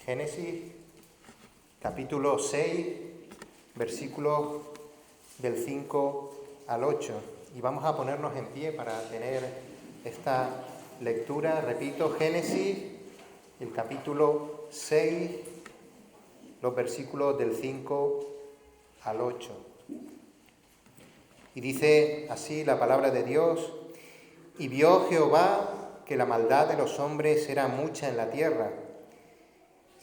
Génesis, capítulo 6, versículos del 5 al 8. Y vamos a ponernos en pie para tener esta lectura. Repito, Génesis, el capítulo 6, los versículos del 5 al 8. Y dice así la palabra de Dios: Y vio Jehová que la maldad de los hombres era mucha en la tierra,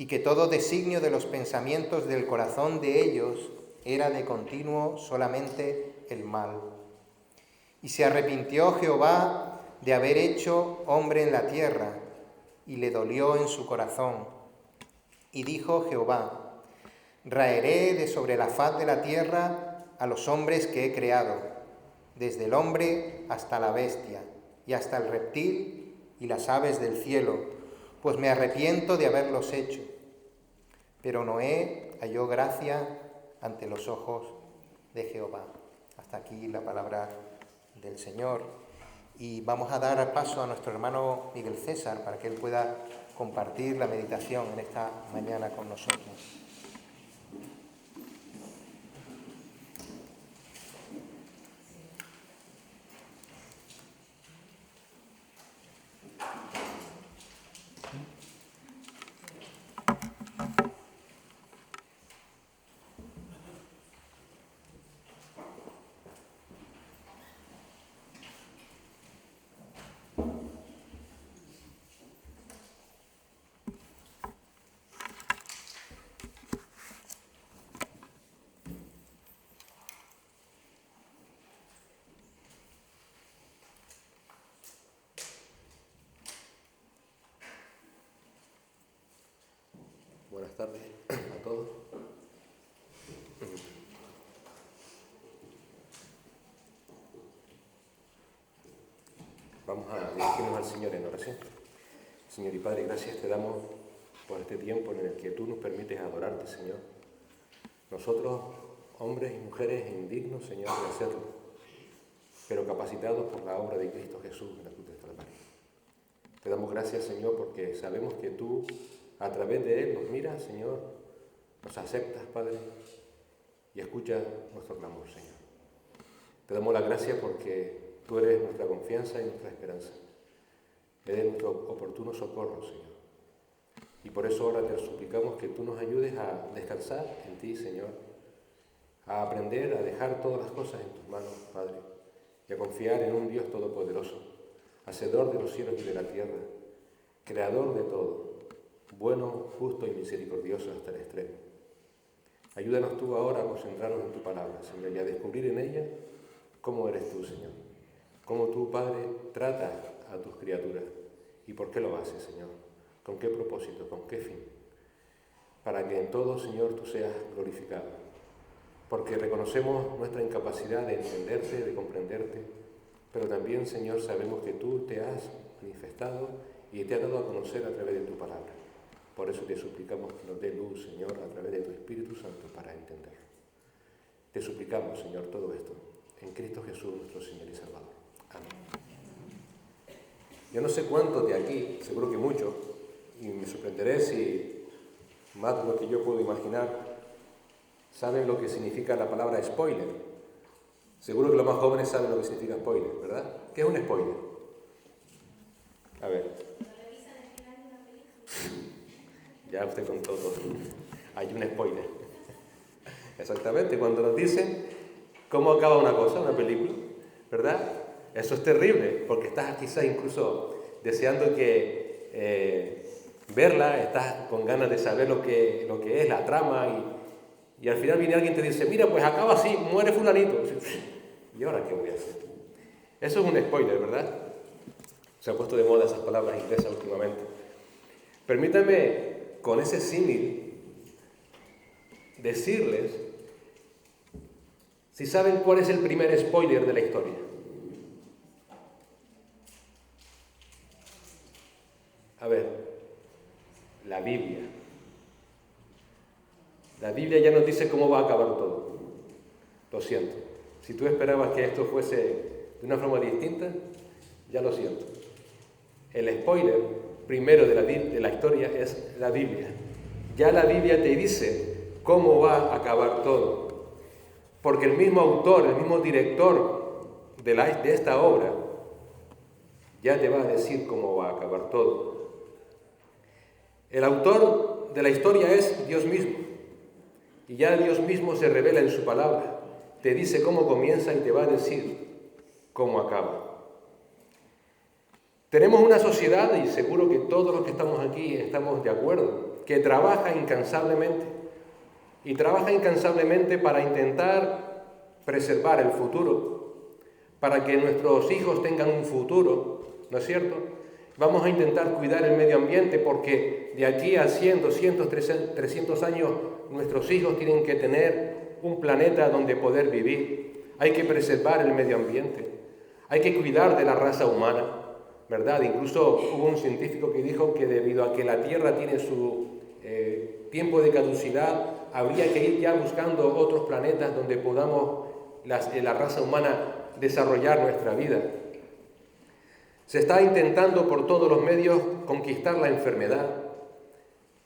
y que todo designio de los pensamientos del corazón de ellos era de continuo solamente el mal. Y se arrepintió Jehová de haber hecho hombre en la tierra, y le dolió en su corazón. Y dijo Jehová: Raeré de sobre la faz de la tierra a los hombres que he creado, desde el hombre hasta la bestia, y hasta el reptil y las aves del cielo, pues me arrepiento de haberlos hecho. Pero Noé halló gracia ante los ojos de Jehová. Hasta aquí la palabra del Señor. Y vamos a dar paso a nuestro hermano Miguel César para que él pueda compartir la meditación en esta mañana con nosotros. Buenas tardes a todos. Vamos a dirigirnos al Señor en oración. Señor y Padre, gracias te damos por este tiempo en el que tú nos permites adorarte, Señor. Nosotros, hombres y mujeres indignos, Señor, de hacerlo, pero capacitados por la obra de Cristo Jesús en la cruz del Calvario. Te damos gracias, Señor, porque sabemos que tú, a través de Él, nos miras, Señor, nos aceptas, Padre, y escuchas nuestro clamor, Señor. Te damos la gracia porque tú eres nuestra confianza y nuestra esperanza. Eres nuestro oportuno socorro, Señor. Y por eso ahora te suplicamos que tú nos ayudes a descansar en ti, Señor, a aprender a dejar todas las cosas en tus manos, Padre, y a confiar en un Dios todopoderoso, hacedor de los cielos y de la tierra, creador de todo, bueno, justo y misericordioso hasta el extremo. Ayúdanos tú ahora a concentrarnos en tu palabra, Señor, y a descubrir en ella cómo eres tú, Señor. Cómo tú, Padre, tratas a tus criaturas y por qué lo haces, Señor. Con qué propósito, con qué fin. Para que en todo, Señor, tú seas glorificado. Porque reconocemos nuestra incapacidad de entenderte, de comprenderte, pero también, Señor, sabemos que tú te has manifestado y te has dado a conocer a través de tu palabra. Por eso te suplicamos que nos dé luz, Señor, a través de tu Espíritu Santo para entenderlo. Te suplicamos, Señor, todo esto en Cristo Jesús, nuestro Señor y Salvador. Amén. Yo no sé cuántos de aquí, seguro que muchos, y me sorprenderé si más de lo que yo puedo imaginar, saben lo que significa la palabra spoiler. Seguro que los más jóvenes saben lo que significa spoiler, ¿verdad? ¿Qué es un spoiler? A ver. Ya usted contó todo. Hay un spoiler. Exactamente, cuando nos dicen cómo acaba una cosa, una película, ¿verdad? Eso es terrible, porque estás quizás incluso deseando verla, estás con ganas de saber lo que es la trama y al final viene alguien y te dice, mira, pues acaba así, muere fulanito. ¿Y ahora qué voy a hacer? Eso es un spoiler, ¿verdad? Se han puesto de moda esas palabras inglesas últimamente. Permítanme, con ese símil, decirles si saben cuál es el primer spoiler de la historia. A ver, la Biblia. La Biblia ya nos dice cómo va a acabar todo. Lo siento. Si tú esperabas que esto fuese de una forma distinta, ya lo siento. El spoiler primero de la historia es la Biblia. Ya la Biblia te dice cómo va a acabar todo. Porque el mismo autor, el mismo director de esta obra, ya te va a decir cómo va a acabar todo. El autor de la historia es Dios mismo. Y ya Dios mismo se revela en su palabra. Te dice cómo comienza y te va a decir cómo acaba. Tenemos una sociedad, y seguro que todos los que estamos aquí estamos de acuerdo, que trabaja incansablemente. Y trabaja incansablemente para intentar preservar el futuro, para que nuestros hijos tengan un futuro, ¿no es cierto? Vamos a intentar cuidar el medio ambiente porque de aquí a 100, 200, 300 años nuestros hijos tienen que tener un planeta donde poder vivir. Hay que preservar el medio ambiente, hay que cuidar de la raza humana, ¿verdad? Incluso hubo un científico que dijo que debido a que la Tierra tiene su tiempo de caducidad, habría que ir ya buscando otros planetas donde podamos, la raza humana, desarrollar nuestra vida. Se está intentando por todos los medios conquistar la enfermedad.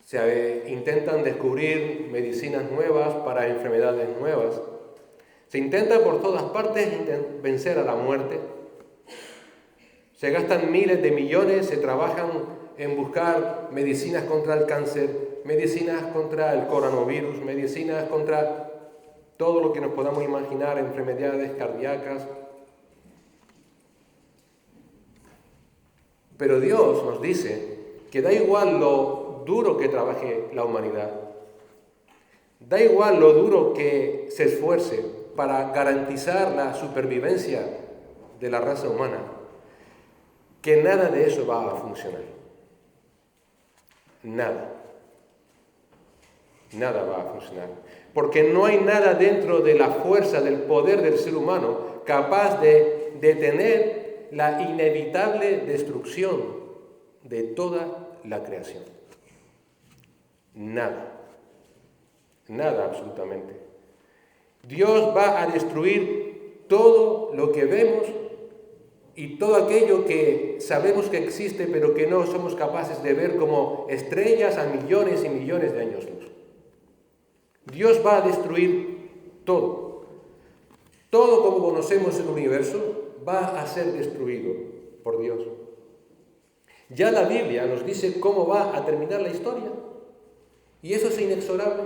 Se intentan descubrir medicinas nuevas para enfermedades nuevas. Se intenta por todas partes vencer a la muerte. Se gastan miles de millones, se trabajan en buscar medicinas contra el cáncer, medicinas contra el coronavirus, medicinas contra todo lo que nos podamos imaginar, enfermedades cardíacas. Pero Dios nos dice que da igual lo duro que trabaje la humanidad, da igual lo duro que se esfuerce para garantizar la supervivencia de la raza humana, que nada de eso va a funcionar. Nada va a funcionar. Porque no hay nada dentro de la fuerza, del poder del ser humano capaz de detener la inevitable destrucción de toda la creación. Nada absolutamente. Dios va a destruir todo lo que vemos y todo aquello que sabemos que existe pero que no somos capaces de ver como estrellas a millones y millones de años luz. Dios va a destruir todo. Todo como conocemos el universo va a ser destruido por Dios. Ya la Biblia nos dice cómo va a terminar la historia. Y eso es inexorable.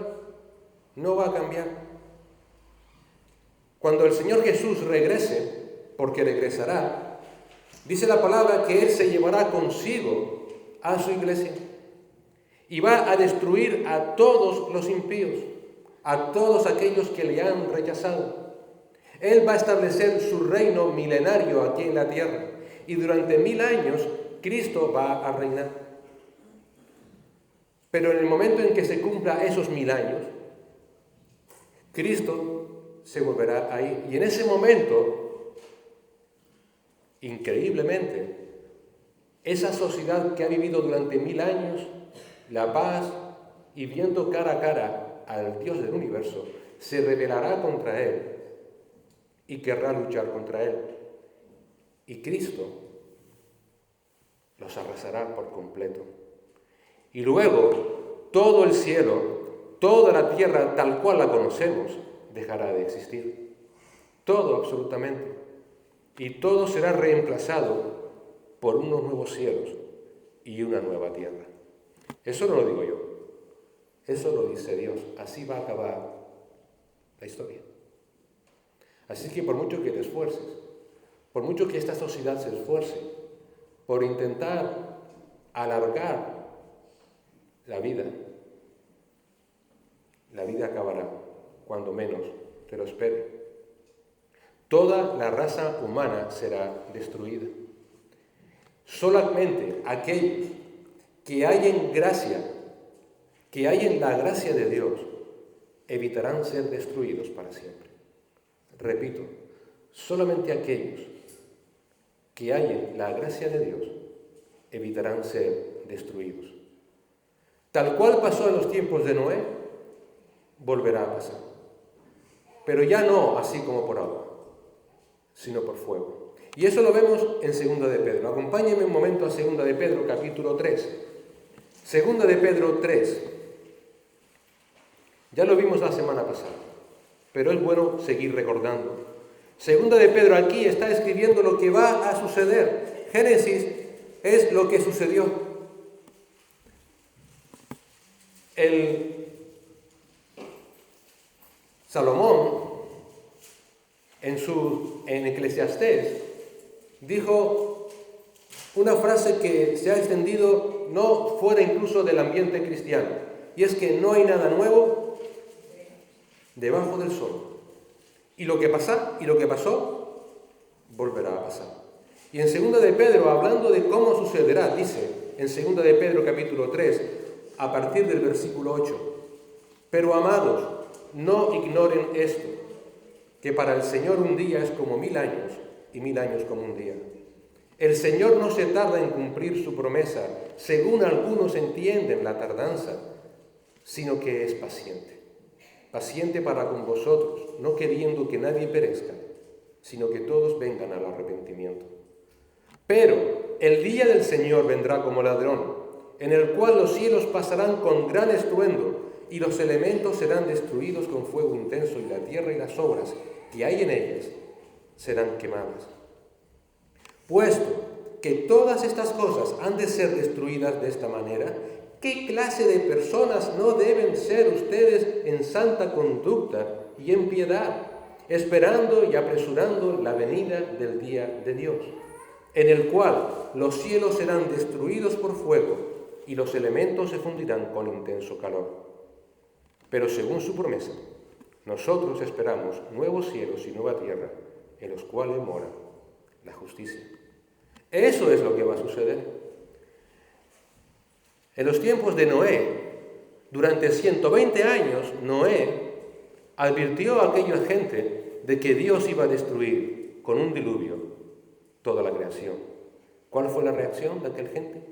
No va a cambiar. Cuando el Señor Jesús regrese, porque regresará, dice la palabra que Él se llevará consigo a su iglesia. Y va a destruir a todos los impíos, a todos aquellos que le han rechazado. Él va a establecer su reino milenario aquí en la tierra. Y durante 1000 años, Cristo va a reinar. Pero en el momento en que se cumpla esos 1000 años, Cristo se volverá a ir. Y en ese momento, increíblemente, esa sociedad que ha vivido durante 1000 años, la paz y viendo cara a cara al Dios del universo, se rebelará contra Él y querrá luchar contra Él. Y Cristo los arrasará por completo. Y luego todo el cielo, toda la tierra tal cual la conocemos, dejará de existir. Todo absolutamente. Y todo será reemplazado por unos nuevos cielos y una nueva tierra. Eso no lo digo yo. Eso lo dice Dios. Así va a acabar la historia. Así que por mucho que te esfuerces, por mucho que esta sociedad se esfuerce por intentar alargar la vida acabará, cuando menos te lo espere. Toda la raza humana será destruida. Solamente aquellos que hay en gracia, que hay en la gracia de Dios, evitarán ser destruidos para siempre. Repito, solamente aquellos que hay en la gracia de Dios evitarán ser destruidos. Tal cual pasó en los tiempos de Noé, volverá a pasar. Pero ya no así como por agua, sino por fuego. Y eso lo vemos en 2 de Pedro. Acompáñenme un momento a 2 de Pedro, capítulo 3. 2 de Pedro 3. Ya lo vimos la semana pasada, pero es bueno seguir recordando. Segunda de Pedro aquí está escribiendo lo que va a suceder. Génesis es lo que sucedió. El Salomón, en Eclesiastés, dijo una frase que se ha extendido no fuera incluso del ambiente cristiano, y es que no hay nada nuevo debajo del sol. Y lo que pasó, volverá a pasar. Y en 2 de Pedro, hablando de cómo sucederá, dice en 2 de Pedro capítulo 3, a partir del versículo 8, pero amados, no ignoren esto, que para el Señor un día es como 1000 años, y 1000 años como un día. El Señor no se tarda en cumplir su promesa, según algunos entienden la tardanza, sino que es paciente. Paciente para con vosotros, no queriendo que nadie perezca, sino que todos vengan al arrepentimiento. Pero el día del Señor vendrá como ladrón, en el cual los cielos pasarán con gran estruendo, y los elementos serán destruidos con fuego intenso, y la tierra y las obras que hay en ellas serán quemadas. Puesto que todas estas cosas han de ser destruidas de esta manera, ¿qué clase de personas no deben ser ustedes en santa conducta y en piedad, esperando y apresurando la venida del día de Dios, en el cual los cielos serán destruidos por fuego y los elementos se fundirán con intenso calor? Pero según su promesa, nosotros esperamos nuevos cielos y nueva tierra, en los cuales mora la justicia. Eso es lo que va a suceder. En los tiempos de Noé, durante 120 años, Noé advirtió a aquella gente de que Dios iba a destruir con un diluvio toda la creación. ¿Cuál fue la reacción de aquella gente?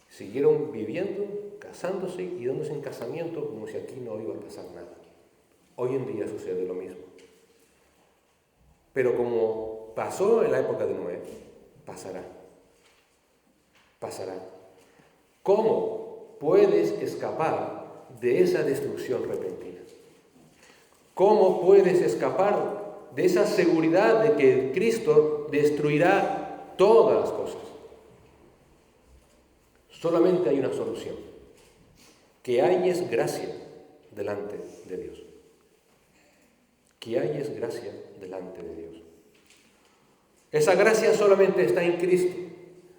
Siguieron viviendo, casándose y dándose en casamiento como si aquí no iba a pasar nada. Hoy en día sucede lo mismo. Pero como pasó en la época de Noé, pasará. Pasará. ¿Cómo puedes escapar de esa destrucción repentina? ¿Cómo puedes escapar de esa seguridad de que Cristo destruirá todas las cosas? Solamente hay una solución: que halles gracia delante de Dios. Que halles gracia delante de Dios. Esa gracia solamente está en Cristo,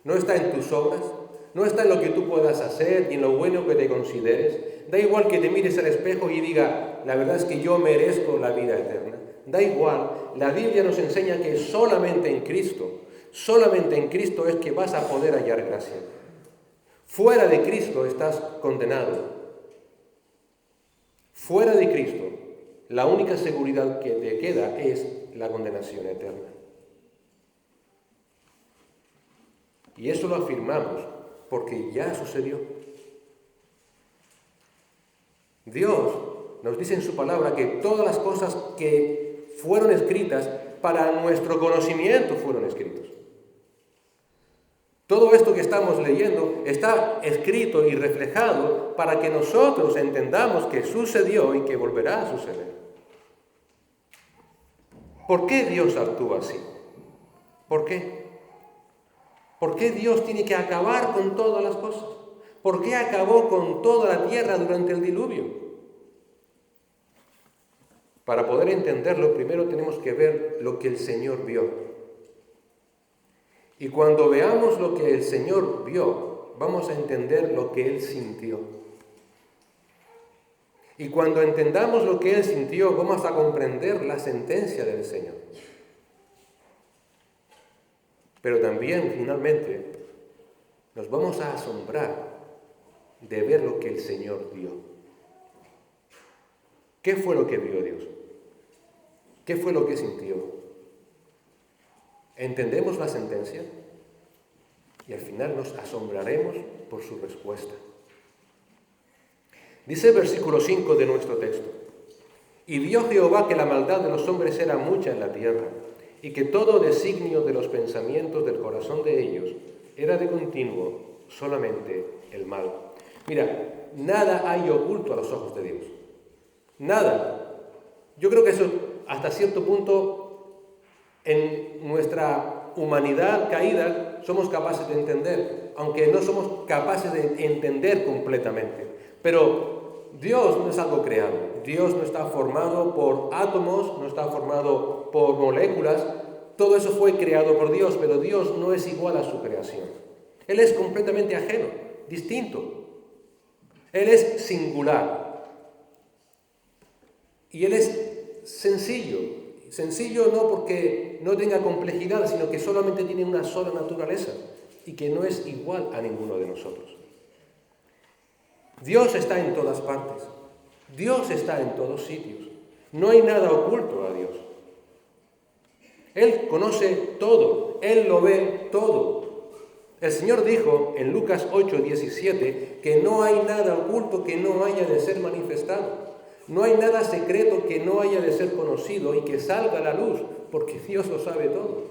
no está en tus obras, no está en lo que tú puedas hacer ni en lo bueno que te consideres. Da igual que te mires al espejo y diga, la verdad es que yo merezco la vida eterna. Da igual, la Biblia nos enseña que solamente en Cristo es que vas a poder hallar gracia. Fuera de Cristo estás condenado. Fuera de Cristo, la única seguridad que te queda es la condenación eterna. Y eso lo afirmamos porque ya sucedió. Dios nos dice en su palabra que todas las cosas que fueron escritas para nuestro conocimiento fueron escritos. Todo esto que estamos leyendo está escrito y reflejado para que nosotros entendamos que sucedió y que volverá a suceder. ¿Por qué Dios actúa así? ¿Por qué? ¿Por qué Dios tiene que acabar con todas las cosas? ¿Por qué acabó con toda la tierra durante el diluvio? Para poder entenderlo, primero tenemos que ver lo que el Señor vio. Y cuando veamos lo que el Señor vio, vamos a entender lo que Él sintió. Y cuando entendamos lo que Él sintió, vamos a comprender la sentencia del Señor. Pero también, finalmente, nos vamos a asombrar de ver lo que el Señor vio. ¿Qué fue lo que vio Dios? ¿Qué fue lo que sintió? ¿Entendemos la sentencia? Y al final nos asombraremos por su respuesta. Dice el versículo 5 de nuestro texto: y vio Jehová que la maldad de los hombres era mucha en la tierra, y que todo designio de los pensamientos del corazón de ellos era de continuo solamente el mal. Mira, nada hay oculto a los ojos de Dios. Nada. Yo creo que eso, hasta cierto punto, en nuestra humanidad caída, somos capaces de entender, aunque no somos capaces de entender completamente. Pero Dios no es algo creado. Dios no está formado por átomos, no está formado por moléculas. Todo eso fue creado por Dios, pero Dios no es igual a su creación. Él es completamente ajeno, distinto. Él es singular. Y Él es sencillo. Sencillo no porque no tenga complejidad, sino que solamente tiene una sola naturaleza y que no es igual a ninguno de nosotros. Dios está en todas partes. Dios está en todos sitios. No hay nada oculto a Dios. Él conoce todo. Él lo ve todo. El Señor dijo en Lucas 8:17 que no hay nada oculto que no haya de ser manifestado. No hay nada secreto que no haya de ser conocido y que salga a la luz, porque Dios lo sabe todo.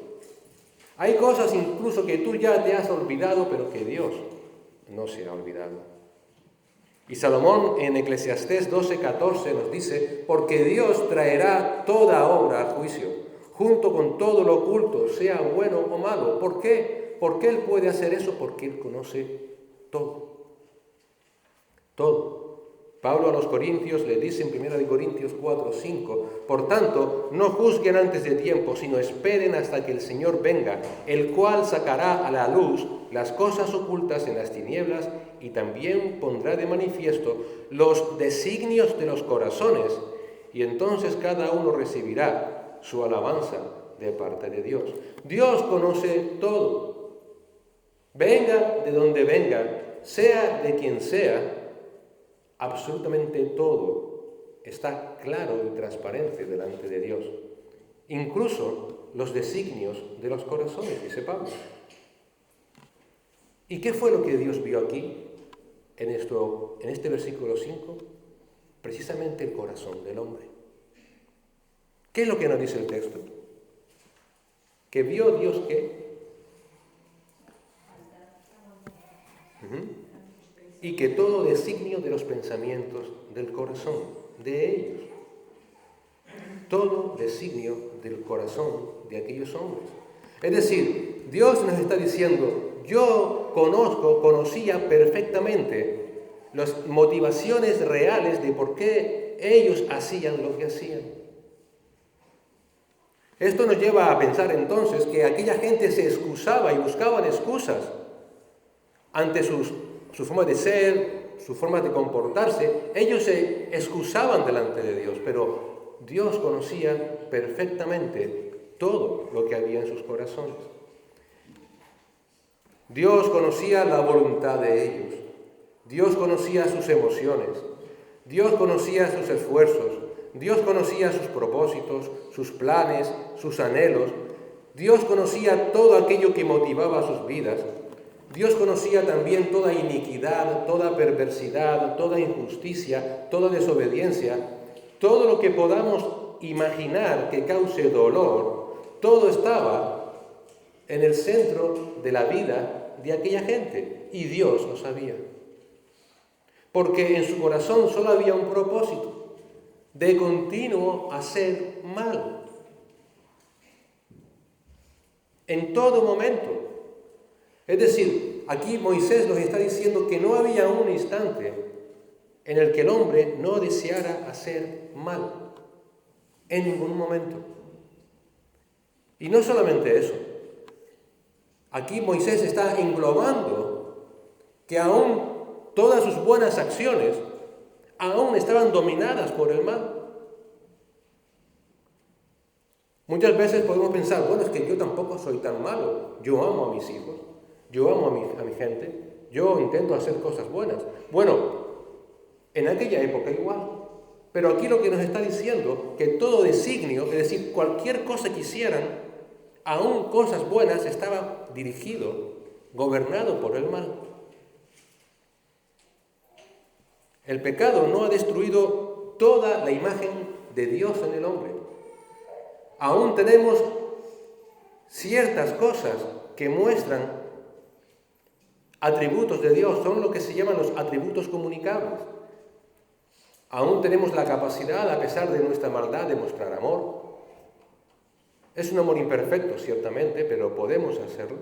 Hay cosas incluso que tú ya te has olvidado, pero que Dios no se ha olvidado. Y Salomón en Eclesiastés 12:14 nos dice, porque Dios traerá toda obra a juicio, junto con todo lo oculto, sea bueno o malo. ¿Por qué? Porque Él puede hacer eso, porque Él conoce todo. Todo. Pablo a los Corintios le dice en 1 Corintios 4:5, por tanto, no juzguen antes de tiempo, sino esperen hasta que el Señor venga, el cual sacará a la luz las cosas ocultas en las tinieblas y también pondrá de manifiesto los designios de los corazones, y entonces cada uno recibirá su alabanza de parte de Dios. Dios conoce todo. Venga de donde venga, sea de quien sea, absolutamente todo está claro y transparente delante de Dios. Incluso los designios de los corazones, dice Pablo. ¿Y qué fue lo que Dios vio aquí, en este versículo 5? Precisamente el corazón del hombre. ¿Qué es lo que nos dice el texto? ¿Que vio Dios qué? Y que todo designio de los pensamientos del corazón, de ellos. Todo designio del corazón de aquellos hombres. Es decir, Dios nos está diciendo, yo conocía perfectamente las motivaciones reales de por qué ellos hacían lo que hacían. Esto nos lleva a pensar entonces que aquella gente se excusaba y buscaban excusas ante su forma de ser, su forma de comportarse. Ellos se excusaban delante de Dios, pero Dios conocía perfectamente todo lo que había en sus corazones. Dios conocía la voluntad de ellos. Dios conocía sus emociones. Dios conocía sus esfuerzos. Dios conocía sus propósitos, sus planes, sus anhelos. Dios conocía todo aquello que motivaba sus vidas. Dios conocía también toda iniquidad, toda perversidad, toda injusticia, toda desobediencia, todo lo que podamos imaginar que cause dolor, todo estaba en el centro de la vida de aquella gente, y Dios lo sabía. Porque en su corazón solo había un propósito, de continuo hacer mal. En todo momento. Es decir, aquí Moisés nos está diciendo que no había un instante en el que el hombre no deseara hacer mal, en ningún momento. Y no solamente eso, aquí Moisés está englobando que aún todas sus buenas acciones aún estaban dominadas por el mal. Muchas veces podemos pensar, bueno, es que yo tampoco soy tan malo, yo amo a mis hijos. Yo amo a mi gente, yo intento hacer cosas buenas. Bueno, en aquella época igual. Pero aquí lo que nos está diciendo, que todo designio, es decir, cualquier cosa que hicieran, aún cosas buenas, estaba dirigido, gobernado por el mal. El pecado no ha destruido toda la imagen de Dios en el hombre. Aún tenemos ciertas cosas que muestran atributos de Dios son lo que se llaman los atributos comunicables. Aún tenemos la capacidad, a pesar de nuestra maldad, de mostrar amor. Es un amor imperfecto, ciertamente, pero podemos hacerlo.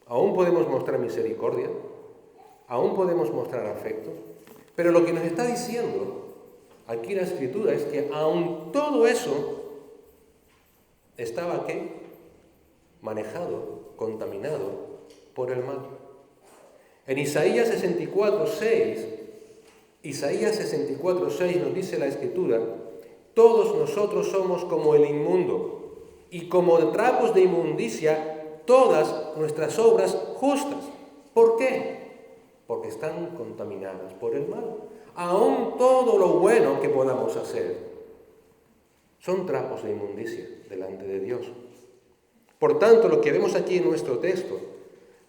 Aún podemos mostrar misericordia, aún podemos mostrar afecto. Pero lo que nos está diciendo aquí la Escritura es que aún todo eso estaba, ¿qué? Manejado, contaminado por el mal. En Isaías 64:6 nos dice la Escritura: todos nosotros somos como el inmundo, y como trapos de inmundicia todas nuestras obras justas. ¿Por qué? Porque están contaminadas por el mal. Aún todo lo bueno que podamos hacer son trapos de inmundicia delante de Dios. Por tanto, lo que vemos aquí en nuestro texto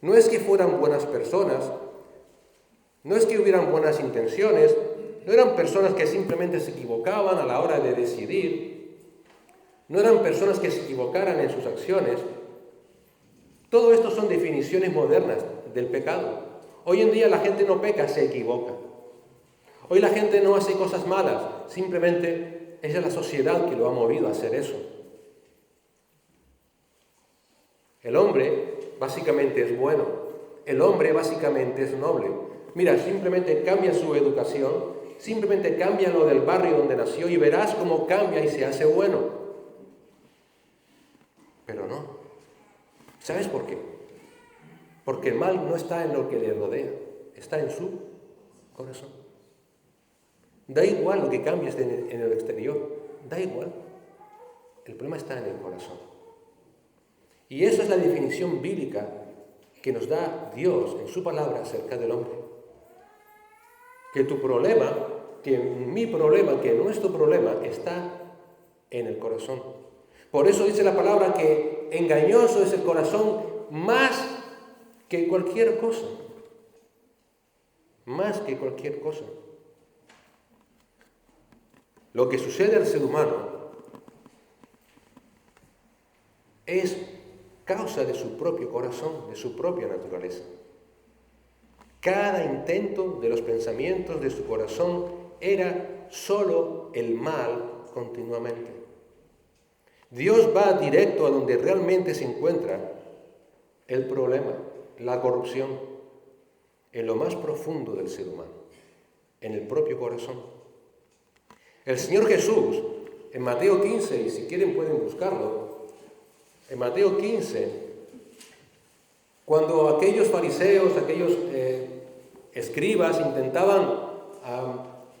no es que fueran buenas personas, no es que hubieran buenas intenciones, no eran personas que simplemente se equivocaban a la hora de decidir, no eran personas que se equivocaran en sus acciones. Todo esto son definiciones modernas del pecado. Hoy en día la gente no peca, se equivoca. Hoy la gente no hace cosas malas, simplemente es la sociedad que lo ha movido a hacer eso. El hombre básicamente es bueno, el hombre básicamente es noble. Mira, simplemente cambia su educación, simplemente cambia lo del barrio donde nació y verás cómo cambia y se hace bueno. Pero no. ¿Sabes por qué? Porque el mal no está en lo que le rodea, está en su corazón. Da igual lo que cambies en el exterior, da igual. El problema está en el corazón. Y esa es la definición bíblica que nos da Dios en su palabra acerca del hombre. Que tu problema, que mi problema, que nuestro problema está en el corazón. Por eso dice la palabra que engañoso es el corazón más que cualquier cosa. Más que cualquier cosa. Lo que sucede al ser humano es causa de su propio corazón, de su propia naturaleza. Cada intento de los pensamientos de su corazón era solo el mal continuamente. Dios va directo a donde realmente se encuentra el problema, la corrupción, en lo más profundo del ser humano, en el propio corazón. El Señor Jesús, en Mateo 15, y si quieren pueden buscarlo, en Mateo 15, cuando aquellos fariseos, aquellos escribas intentaban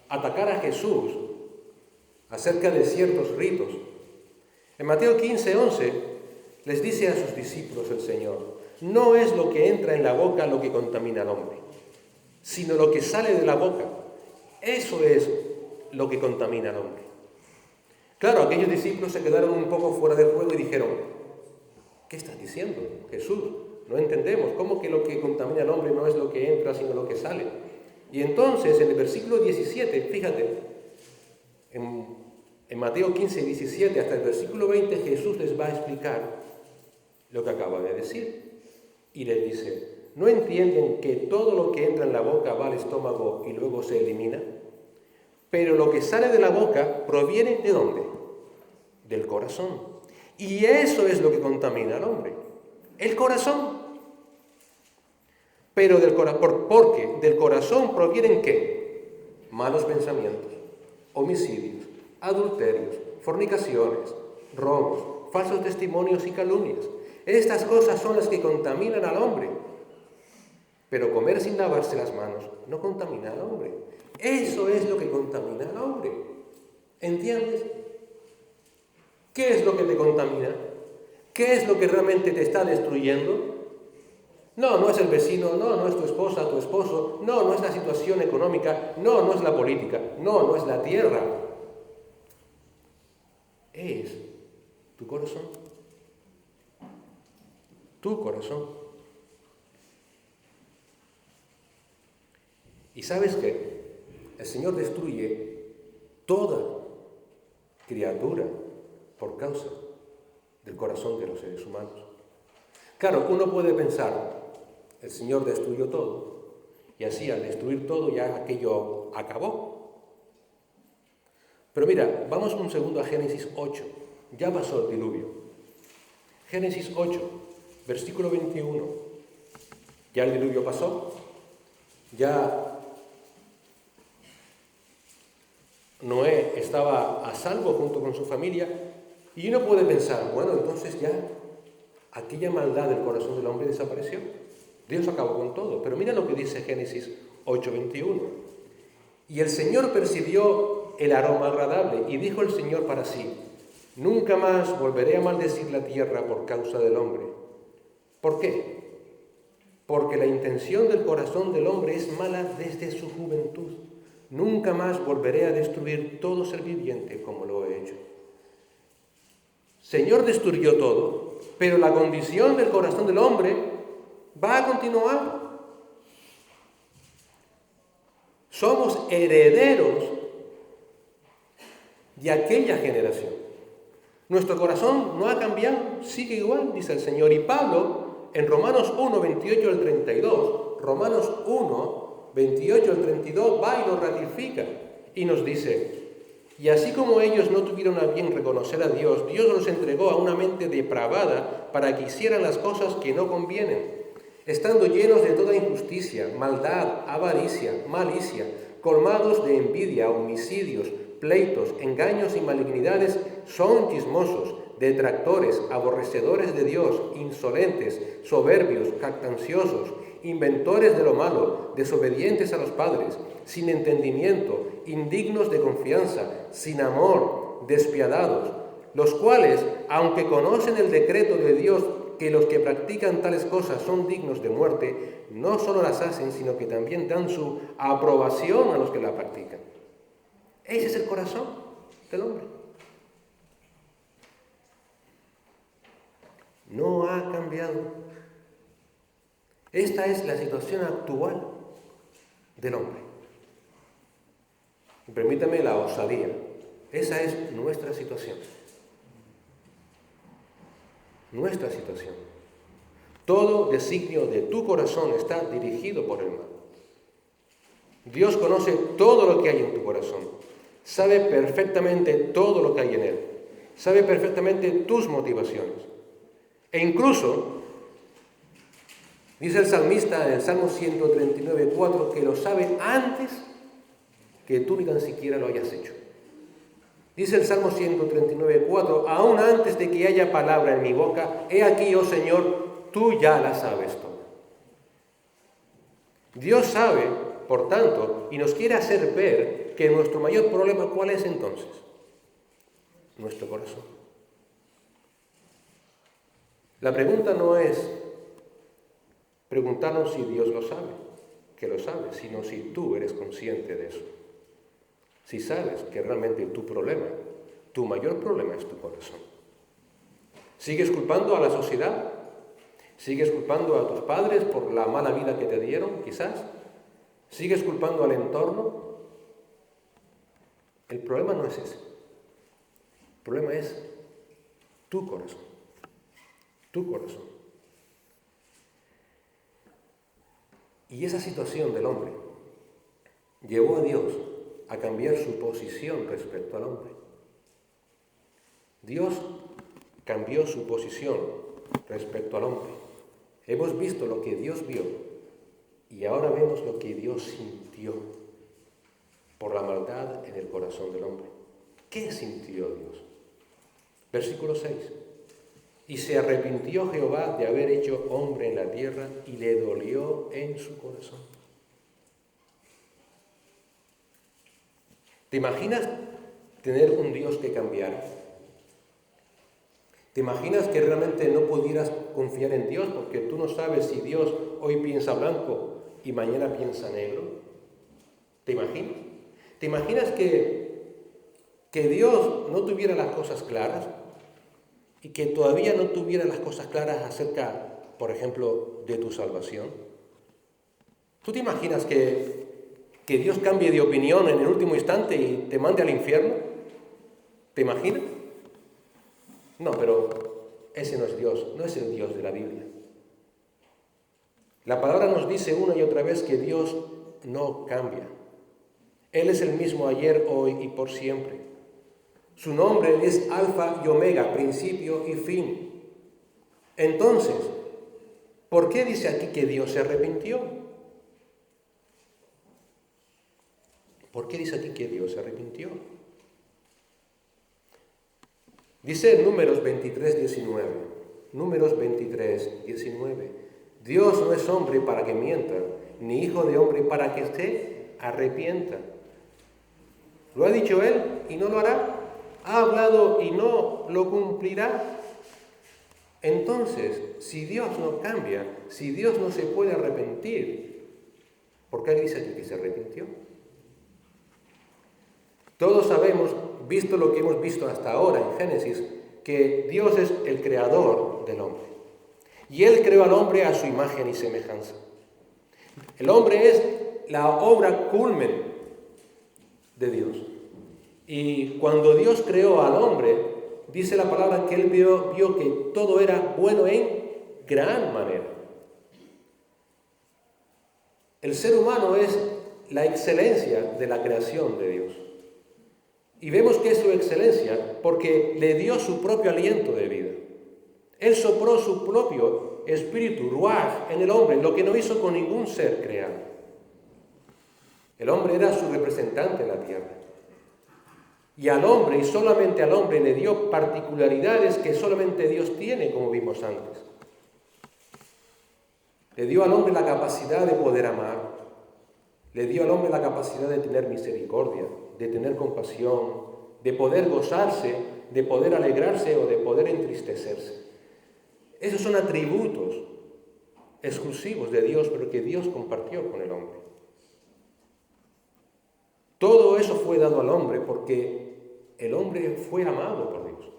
atacar a Jesús acerca de ciertos ritos, en Mateo 15:11 les dice a sus discípulos el Señor: no es lo que entra en la boca lo que contamina al hombre, sino lo que sale de la boca. Eso es lo que contamina al hombre. Claro, aquellos discípulos se quedaron un poco fuera del juego y dijeron: ¿qué estás diciendo, Jesús? No entendemos. ¿Cómo que lo que contamina al hombre no es lo que entra, sino lo que sale? Y entonces, en el versículo 17, fíjate, en Mateo 15, 17, hasta el versículo 20, Jesús les va a explicar lo que acaba de decir. Y les dice: ¿no entienden que todo lo que entra en la boca va al estómago y luego se elimina? Pero lo que sale de la boca proviene ¿de dónde? Del corazón. Y eso es lo que contamina al hombre. El corazón. Pero porque del corazón provienen ¿qué? Malos pensamientos, homicidios, adulterios, fornicaciones, robos, falsos testimonios y calumnias. Estas cosas son las que contaminan al hombre. Pero comer sin lavarse las manos no contamina al hombre. Eso es lo que contamina al hombre. ¿Entiendes? ¿Qué es lo que te contamina? ¿Qué es lo que realmente te está destruyendo? No es el vecino, no es tu esposa, tu esposo, no es la situación económica, no es la política, no es la tierra. Es tu corazón. Tu corazón. ¿Y sabes qué? El Señor destruye toda criatura por causa del corazón de los seres humanos. Claro, uno puede pensar, el Señor destruyó todo. Y así, al destruir todo, ya aquello acabó. Pero mira, vamos un segundo a Génesis 8. Ya pasó el diluvio. Génesis 8, versículo 21. Ya el diluvio pasó. Ya Noé estaba a salvo junto con su familia. Y uno puede pensar, bueno, entonces ya aquella maldad del corazón del hombre desapareció. Dios acabó con todo. Pero mira lo que dice Génesis 8:21. Y el Señor percibió el aroma agradable y dijo el Señor para sí, nunca más volveré a maldecir la tierra por causa del hombre. ¿Por qué? Porque la intención del corazón del hombre es mala desde su juventud. Nunca más volveré a destruir todo ser viviente como lo he hecho. Señor destruyó todo, pero la condición del corazón del hombre va a continuar. Somos herederos de aquella generación. Nuestro corazón no ha cambiado, sigue igual, dice el Señor. Y Pablo, en Romanos 1, 28 al 32, Romanos 1, 28 al 32, va y lo ratifica y nos dice, y así como ellos no tuvieron a bien reconocer a Dios, Dios los entregó a una mente depravada para que hicieran las cosas que no convienen, estando llenos de toda injusticia, maldad, avaricia, malicia, colmados de envidia, homicidios, pleitos, engaños y malignidades, son chismosos, detractores, aborrecedores de Dios, insolentes, soberbios, jactanciosos, inventores de lo malo, desobedientes a los padres, sin entendimiento, indignos de confianza, sin amor, despiadados, los cuales, aunque conocen el decreto de Dios que los que practican tales cosas son dignos de muerte, no solo las hacen, sino que también dan su aprobación a los que la practican. Ese es el corazón del hombre. No ha cambiado. Esta es la situación actual del hombre. Y permítame la osadía. Esa es nuestra situación. Nuestra situación. Todo designio de tu corazón está dirigido por el mal. Dios conoce todo lo que hay en tu corazón. Sabe perfectamente todo lo que hay en él. Sabe perfectamente tus motivaciones. E incluso, dice el salmista en el Salmo 139:4, que lo sabe antes que tú ni tan siquiera lo hayas hecho. Dice el Salmo 139:4, aún antes de que haya palabra en mi boca, he aquí, oh Señor, tú ya la sabes todo. Dios sabe, por tanto, y nos quiere hacer ver que nuestro mayor problema, ¿cuál es entonces? Nuestro corazón. La pregunta no es preguntarnos si Dios lo sabe, que lo sabe, sino si tú eres consciente de eso. Si sabes que realmente tu problema, tu mayor problema es tu corazón. ¿Sigues culpando a la sociedad? ¿Sigues culpando a tus padres por la mala vida que te dieron, quizás? ¿Sigues culpando al entorno? El problema no es ese. El problema es tu corazón. Tu corazón. Y esa situación del hombre llevó a Dios a cambiar su posición respecto al hombre. Dios cambió su posición respecto al hombre. Hemos visto lo que Dios vio y ahora vemos lo que Dios sintió por la maldad en el corazón del hombre. ¿Qué sintió Dios? Versículo 6. Y se arrepintió Jehová de haber hecho hombre en la tierra y le dolió en su corazón. ¿Te imaginas tener un Dios que cambiara? ¿Te imaginas que realmente no pudieras confiar en Dios porque tú no sabes si Dios hoy piensa blanco y mañana piensa negro? ¿Te imaginas? ¿Te imaginas que Dios no tuviera las cosas claras y que todavía no tuviera las cosas claras acerca, por ejemplo, de tu salvación? ¿Tú te imaginas que Dios cambie de opinión en el último instante y te mande al infierno? ¿Te imaginas? No, pero ese no es Dios, no es el Dios de la Biblia. La palabra nos dice una y otra vez que Dios no cambia. Él es el mismo ayer, hoy y por siempre. Su nombre es Alfa y Omega, principio y fin. Entonces, ¿por qué dice aquí que Dios se arrepintió? ¿Por qué dice aquí que Dios se arrepintió? Dice en Números 23, 19. Números 23, 19. Dios no es hombre para que mienta, ni hijo de hombre para que se arrepienta. Lo ha dicho Él y no lo hará. Ha hablado y no lo cumplirá. Entonces, si Dios no cambia, si Dios no se puede arrepentir, ¿por qué dice aquí que se arrepintió? Todos sabemos, visto lo que hemos visto hasta ahora en Génesis, que Dios es el creador del hombre. Y Él creó al hombre a su imagen y semejanza. El hombre es la obra culmen de Dios. Y cuando Dios creó al hombre, dice la palabra que Él vio que todo era bueno en gran manera. El ser humano es la excelencia de la creación de Dios. Y vemos que es su excelencia porque le dio su propio aliento de vida. Él sopló su propio espíritu, ruaj, en el hombre, lo que no hizo con ningún ser creado. El hombre era su representante en la tierra. Y al hombre, y solamente al hombre, le dio particularidades que solamente Dios tiene, como vimos antes. Le dio al hombre la capacidad de poder amar. Le dio al hombre la capacidad de tener misericordia, de tener compasión, de poder gozarse, de poder alegrarse o de poder entristecerse. Esos son atributos exclusivos de Dios, pero que Dios compartió con el hombre. Todo eso fue dado al hombre porque el hombre fue amado por Dios.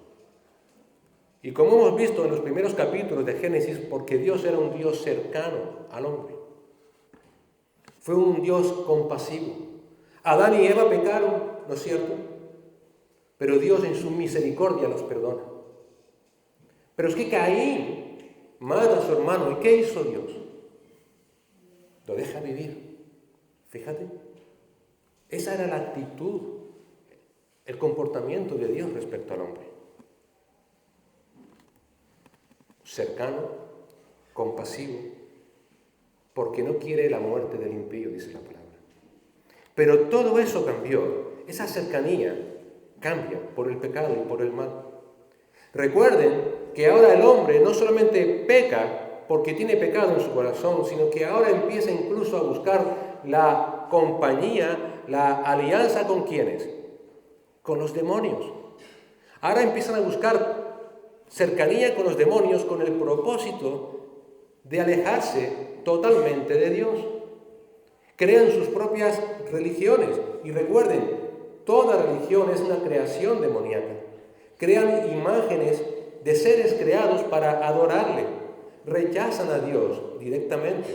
Y como hemos visto en los primeros capítulos de Génesis, porque Dios era un Dios cercano al hombre. Fue un Dios compasivo. Adán y Eva pecaron, ¿no es cierto? Pero Dios en su misericordia los perdona. Pero es que Caín mata a su hermano. ¿Y qué hizo Dios? Lo deja vivir. Fíjate. Esa era la actitud, el comportamiento de Dios respecto al hombre. Cercano, compasivo, porque no quiere la muerte del impío, dice la palabra. Pero todo eso cambió. Esa cercanía cambia por el pecado y por el mal. Recuerden que ahora el hombre no solamente peca porque tiene pecado en su corazón, sino que ahora empieza incluso a buscar la compañía, la alianza con ¿quiénes? Con los demonios. Ahora empiezan a buscar cercanía con los demonios con el propósito de alejarse totalmente de Dios. Crean sus propias religiones y recuerden, toda religión es una creación demoníaca. Crean imágenes de seres creados para adorarle. Rechazan a Dios directamente.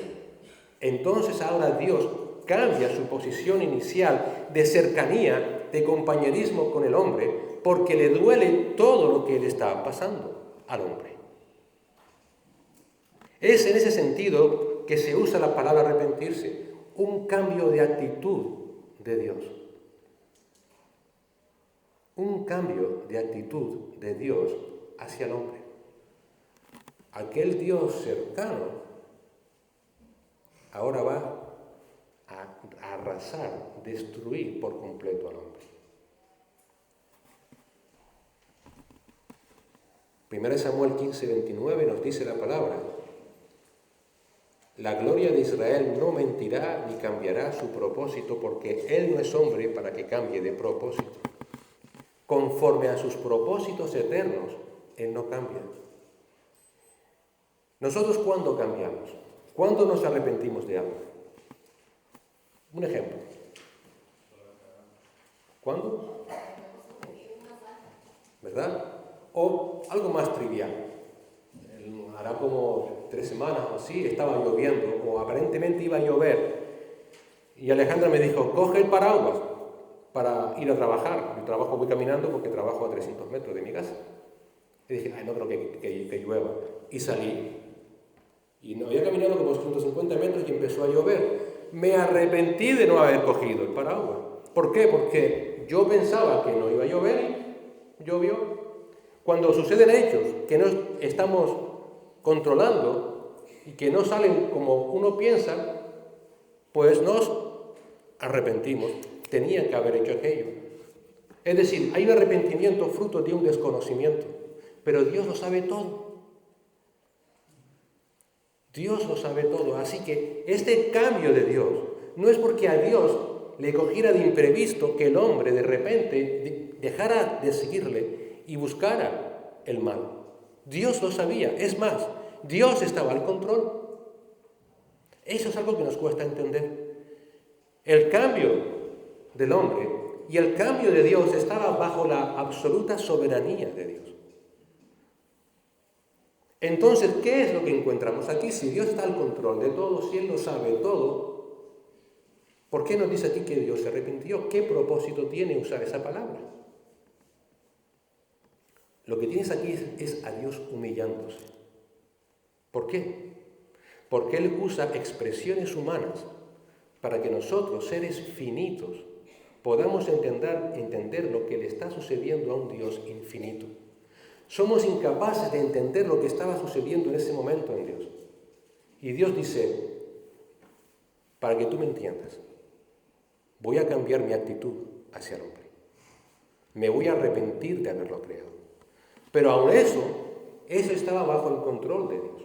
Entonces ahora Dios cambia su posición inicial de cercanía, de compañerismo con el hombre, porque le duele todo lo que le está pasando al hombre. Es en ese sentido que se usa la palabra arrepentirse, un cambio de actitud de Dios. Un cambio de actitud de Dios hacia el hombre. Aquel Dios cercano ahora va a arrasar, destruir por completo al hombre. 1 Samuel 15:29 nos dice la palabra: la gloria de Israel no mentirá ni cambiará su propósito, porque él no es hombre para que cambie de propósito. Conforme a sus propósitos eternos, él no cambia. ¿Nosotros cuándo cambiamos? ¿Cuándo nos arrepentimos de algo? Un ejemplo. ¿Cuándo? ¿Verdad? O algo más trivial. Hará como 3 semanas o así, estaba lloviendo, o aparentemente iba a llover. Y Alejandra me dijo, coge el paraguas para ir a trabajar. Yo voy caminando porque trabajo a 300 metros de mi casa. Y dije, no creo que llueva. Y salí. Y no había caminado como 150 metros y empezó a llover. Me arrepentí de no haber cogido el paraguas. ¿Por qué? Porque yo pensaba que no iba a llover y llovió. Cuando suceden hechos que no estamos controlando y que no salen como uno piensa, pues nos arrepentimos. Tenía que haber hecho aquello. Es decir, hay un arrepentimiento fruto de un desconocimiento, pero Dios lo sabe todo. Dios lo sabe todo, así que este cambio de Dios no es porque a Dios le cogiera de imprevisto que el hombre de repente dejara de seguirle y buscara el mal. Dios lo sabía, es más, Dios estaba al control. Eso es algo que nos cuesta entender. El cambio del hombre y el cambio de Dios estaba bajo la absoluta soberanía de Dios. Entonces, ¿qué es lo que encontramos aquí? Si Dios está al control de todo, si Él lo sabe todo, ¿por qué nos dice aquí que Dios se arrepintió? ¿Qué propósito tiene usar esa palabra? Lo que tienes aquí es a Dios humillándose. ¿Por qué? Porque Él usa expresiones humanas para que nosotros, seres finitos, podamos entender lo que le está sucediendo a un Dios infinito. Somos incapaces de entender lo que estaba sucediendo en ese momento en Dios. Y Dios dice, para que tú me entiendas, voy a cambiar mi actitud hacia el hombre. Me voy a arrepentir de haberlo creado. Pero aun eso estaba bajo el control de Dios.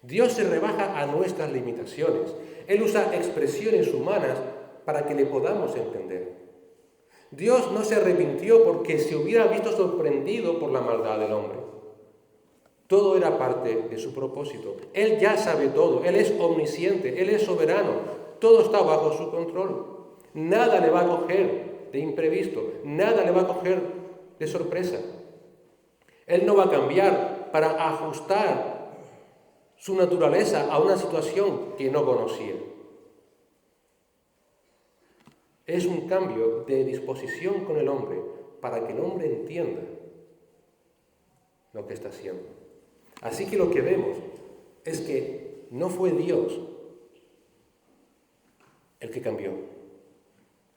Dios se rebaja a nuestras limitaciones. Él usa expresiones humanas para que le podamos entender. Dios no se arrepintió porque se hubiera visto sorprendido por la maldad del hombre. Todo era parte de su propósito. Él ya sabe todo, Él es omnisciente, Él es soberano, todo está bajo su control. Nada le va a coger de imprevisto, nada le va a coger de sorpresa. Él no va a cambiar para ajustar su naturaleza a una situación que no conocía. Es un cambio de disposición con el hombre para que el hombre entienda lo que está haciendo. Así que lo que vemos es que no fue Dios el que cambió.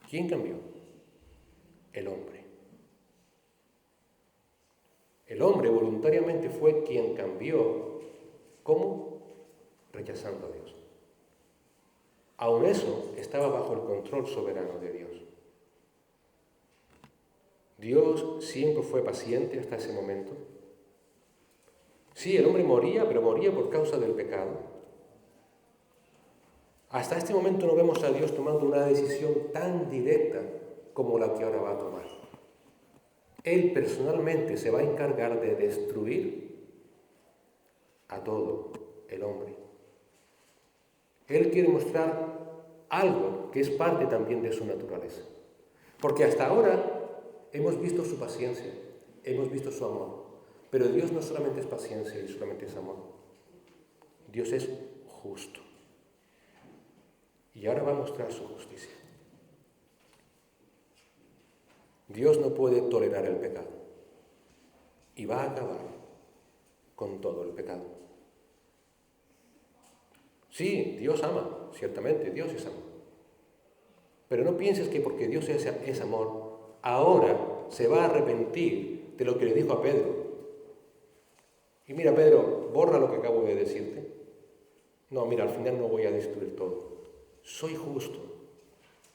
¿Quién cambió? El hombre. El hombre voluntariamente fue quien cambió. ¿Cómo? Rechazando a Dios. Aun eso estaba bajo el control soberano de Dios. Dios siempre fue paciente hasta ese momento. Sí, el hombre moría, pero moría por causa del pecado. Hasta este momento no vemos a Dios tomando una decisión tan directa como la que ahora va a tomar. Él personalmente se va a encargar de destruir a todo el hombre. Él quiere mostrar algo que es parte también de su naturaleza. Porque hasta ahora hemos visto su paciencia, hemos visto su amor. Pero Dios no solamente es paciencia y solamente es amor. Dios es justo. Y ahora va a mostrar su justicia. Dios no puede tolerar el pecado. Y va a acabar con todo el pecado. Sí, Dios ama, ciertamente, Dios es amor. Pero no pienses que porque Dios es amor, ahora se va a arrepentir de lo que le dijo a Pedro. Y mira, Pedro, borra lo que acabo de decirte. No, mira, al final no voy a destruir todo. Soy justo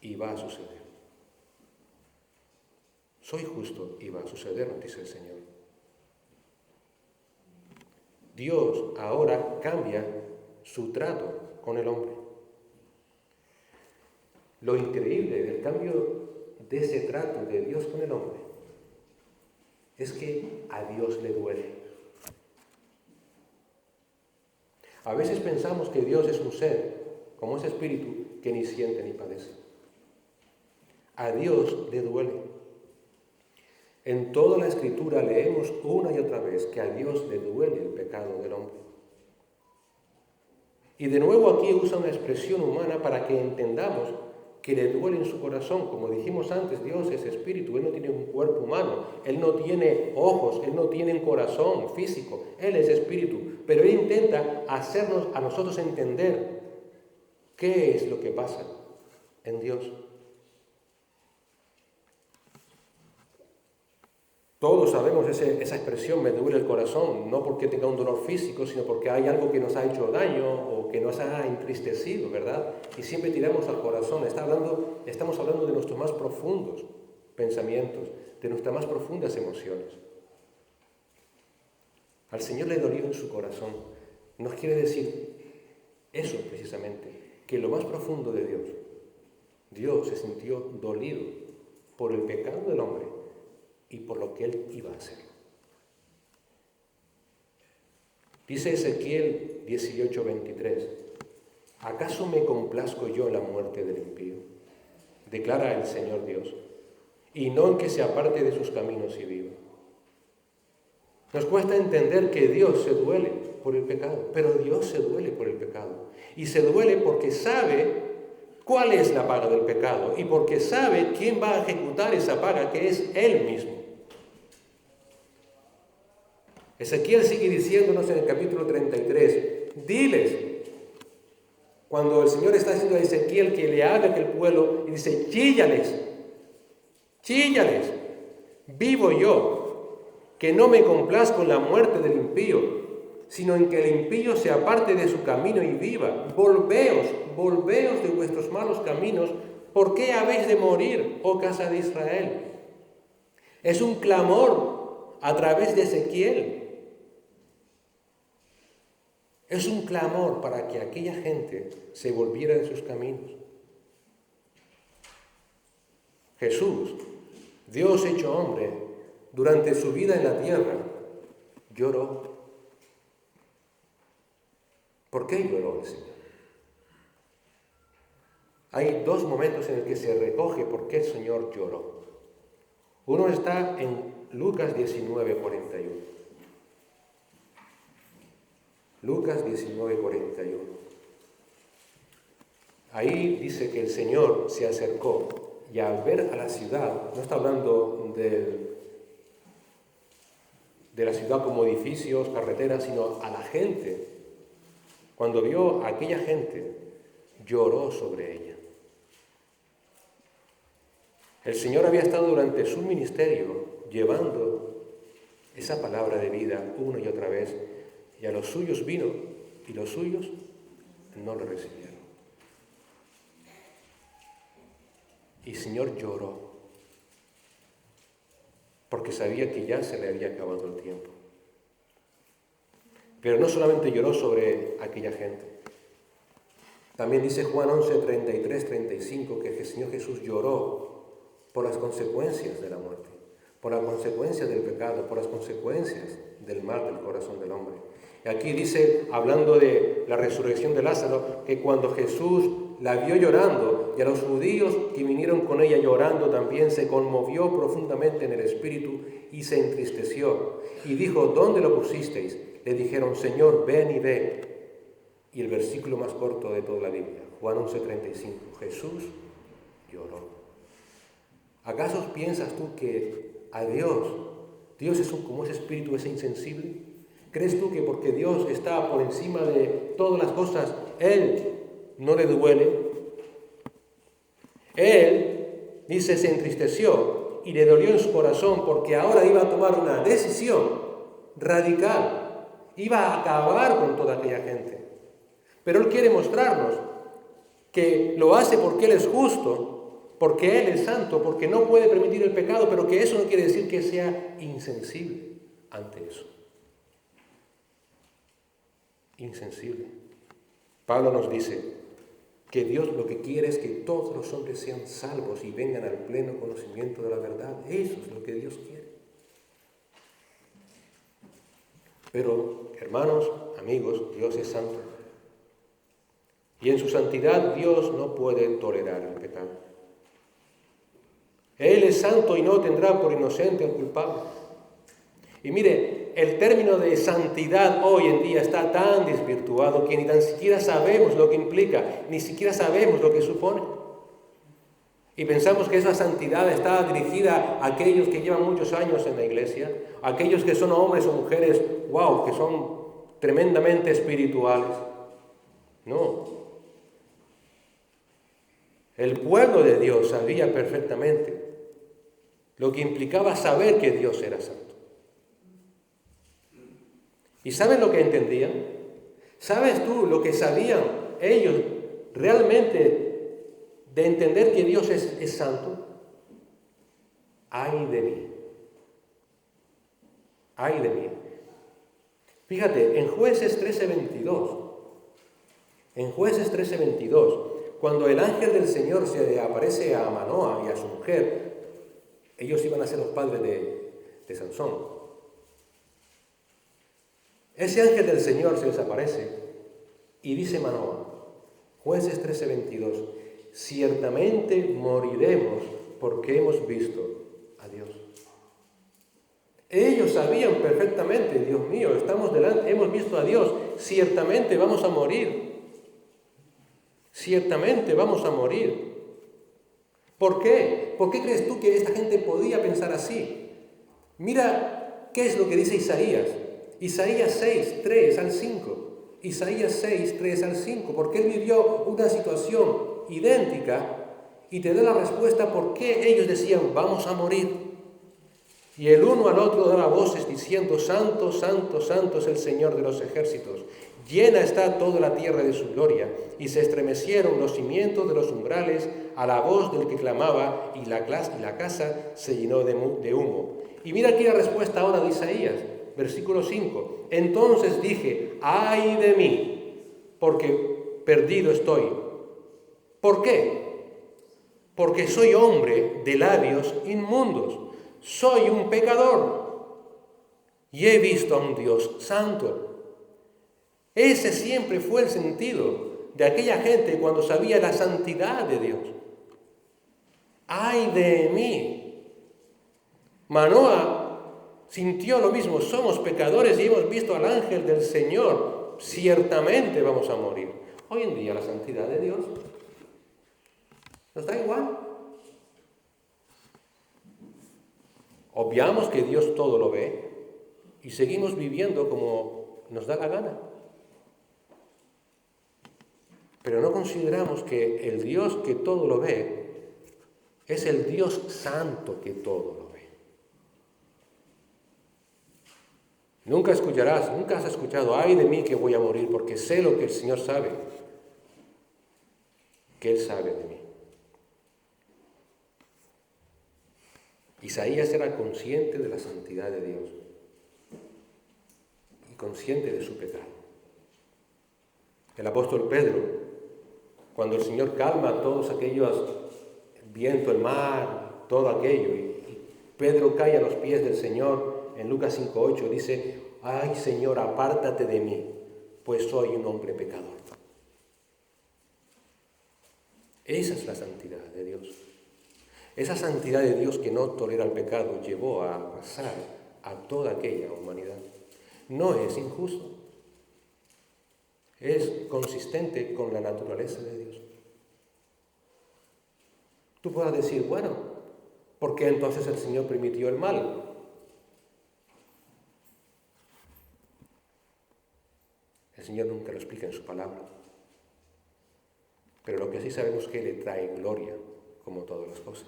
y va a suceder. Soy justo y va a suceder, nos dice el Señor. Dios ahora cambia su trato con el hombre. Lo increíble del cambio de ese trato de Dios con el hombre es que a Dios le duele. A veces pensamos que Dios es un ser, como ese espíritu, que ni siente ni padece. A Dios le duele. En toda la Escritura leemos una y otra vez que a Dios le duele el pecado del hombre. Y de nuevo aquí usa una expresión humana para que entendamos que le duele en su corazón. Como dijimos antes, Dios es espíritu, Él no tiene un cuerpo humano, Él no tiene ojos, Él no tiene un corazón físico, Él es espíritu. pero Él intenta hacernos a nosotros entender qué es lo que pasa en Dios. Todos sabemos esa expresión, me duele el corazón, no porque tenga un dolor físico, sino porque hay algo que nos ha hecho daño o que nos ha entristecido, ¿verdad? Y siempre tiramos al corazón. Estamos hablando de nuestros más profundos pensamientos, de nuestras más profundas emociones. Al Señor le dolió en su corazón. Nos quiere decir eso precisamente, que lo más profundo de Dios se sintió dolido por el pecado del hombre y por lo que Él iba a hacer. Dice Ezequiel 18:23, ¿acaso me complazco yo en la muerte del impío? Declara el Señor Dios, y no en que se aparte de sus caminos y viva. Nos cuesta entender que Dios se duele por el pecado, pero Dios se duele por el pecado. Y se duele porque sabe cuál es la paga del pecado y porque sabe quién va a ejecutar esa paga, que es Él mismo. Ezequiel sigue diciéndonos en el capítulo 33, diles, cuando el Señor está diciendo a Ezequiel que le haga que el pueblo, y dice, chíllales, vivo yo, que no me complazco en la muerte del impío, sino en que el impío se aparte de su camino y viva. Volveos de vuestros malos caminos, ¿por qué habéis de morir, oh casa de Israel? Es un clamor a través de Ezequiel. Es un clamor para que aquella gente se volviera de sus caminos. Jesús, Dios hecho hombre, durante su vida en la tierra, lloró. ¿Por qué lloró el Señor? Hay dos momentos en los que se recoge por qué el Señor lloró. Uno está en Lucas 19:41. Lucas 19:41. Ahí dice que el Señor se acercó y al ver a la ciudad, no está hablando de la ciudad como edificios, carreteras, sino a la gente. Cuando vio a aquella gente, lloró sobre ella. El Señor había estado durante su ministerio llevando esa palabra de vida una y otra vez, y a los suyos vino, y los suyos no lo recibieron. Y el Señor lloró, porque sabía que ya se le había acabado el tiempo. Pero no solamente lloró sobre aquella gente. También dice Juan 11:33-35 que el Señor Jesús lloró por las consecuencias de la muerte, por las consecuencias del pecado, por las consecuencias del mal del corazón del hombre. Y aquí dice, hablando de la resurrección de Lázaro, que cuando Jesús la vio llorando y a los judíos que vinieron con ella llorando también, se conmovió profundamente en el espíritu y se entristeció. Y dijo, ¿dónde lo pusisteis? Le dijeron, Señor, ven y ve. Y el versículo más corto de toda la Biblia, Juan 11:35, Jesús lloró. ¿Acaso piensas tú que a Dios es como ese espíritu, ese insensible? ¿Crees tú que porque Dios está por encima de todas las cosas, Él no le duele? Él, dice, se entristeció y le dolió en su corazón porque ahora iba a tomar una decisión radical. Iba a acabar con toda aquella gente. Pero Él quiere mostrarnos que lo hace porque Él es justo, porque Él es santo, porque no puede permitir el pecado, pero que eso no quiere decir que sea insensible ante eso. Insensible. Pablo nos dice que Dios lo que quiere es que todos los hombres sean salvos y vengan al pleno conocimiento de la verdad. Eso es lo que Dios quiere. Pero, hermanos, amigos, Dios es santo. Y en su santidad Dios no puede tolerar el pecado. Él es santo y no tendrá por inocente al culpable. Y mire, el término de santidad hoy en día está tan desvirtuado que ni tan siquiera sabemos lo que implica, ni siquiera sabemos lo que supone. Y pensamos que esa santidad está dirigida a aquellos que llevan muchos años en la iglesia, a aquellos que son hombres o mujeres, wow, que son tremendamente espirituales. No. El pueblo de Dios sabía perfectamente lo que implicaba saber que Dios era santo. ¿Y saben lo que entendían? ¿Sabes tú lo que sabían ellos realmente de entender que Dios es santo? ¡Ay de mí! ¡Ay de mí! Fíjate, en Jueces 13:22, cuando el ángel del Señor se le aparece a Manoa y a su mujer, ellos iban a ser los padres de Sansón. Ese ángel del Señor se les aparece y dice Manoa, Jueces 13:22, ciertamente moriremos porque hemos visto a Dios. Ellos sabían perfectamente, Dios mío, estamos delante, hemos visto a Dios, ciertamente vamos a morir. Ciertamente vamos a morir. ¿Por qué? ¿Por qué crees tú que esta gente podía pensar así? Mira qué es lo que dice Isaías. Isaías 6, 3 al 5. Isaías 6, 3 al 5. Porque él vivió una situación idéntica y te da la respuesta por qué ellos decían, vamos a morir. Y el uno al otro daba voces diciendo, Santo, Santo, Santo es el Señor de los ejércitos. Llena está toda la tierra de su gloria. Y se estremecieron los cimientos de los umbrales a la voz del que clamaba, y la casa se llenó de humo. Y mira aquí la respuesta ahora de Isaías, versículo 5. Entonces dije, ¡ay de mí! Porque perdido estoy. ¿Por qué? Porque soy hombre de labios inmundos. Soy un pecador y he visto a un Dios santo. Ese siempre fue el sentido de aquella gente cuando sabía la santidad de Dios. ¡Ay de mí! Manoa sintió lo mismo. Somos pecadores y hemos visto al ángel del Señor. Ciertamente vamos a morir. Hoy en día la santidad de Dios nos da igual. Obviamos que Dios todo lo ve y seguimos viviendo como nos da la gana. Pero no consideramos que el Dios que todo lo ve es el Dios santo que todo lo ve. Nunca has escuchado, ay de mí que voy a morir, porque sé lo que el Señor sabe, que Él sabe de mí. Isaías era consciente de la santidad de Dios y consciente de su pecado. El apóstol Pedro, cuando el Señor calma todos aquellos, el viento, el mar, todo aquello, y Pedro cae a los pies del Señor, en Lucas 5:8 dice, ay Señor, apártate de mí, pues soy un hombre pecador. Esa es la santidad de Dios. Esa santidad de Dios que no tolera el pecado llevó a pasar a toda aquella humanidad. No es injusto. Es consistente con la naturaleza de Dios. Tú puedas decir, bueno, ¿por qué entonces el Señor permitió el mal? El Señor nunca lo explica en su palabra. Pero lo que sí sabemos es que le trae gloria, como todas las cosas.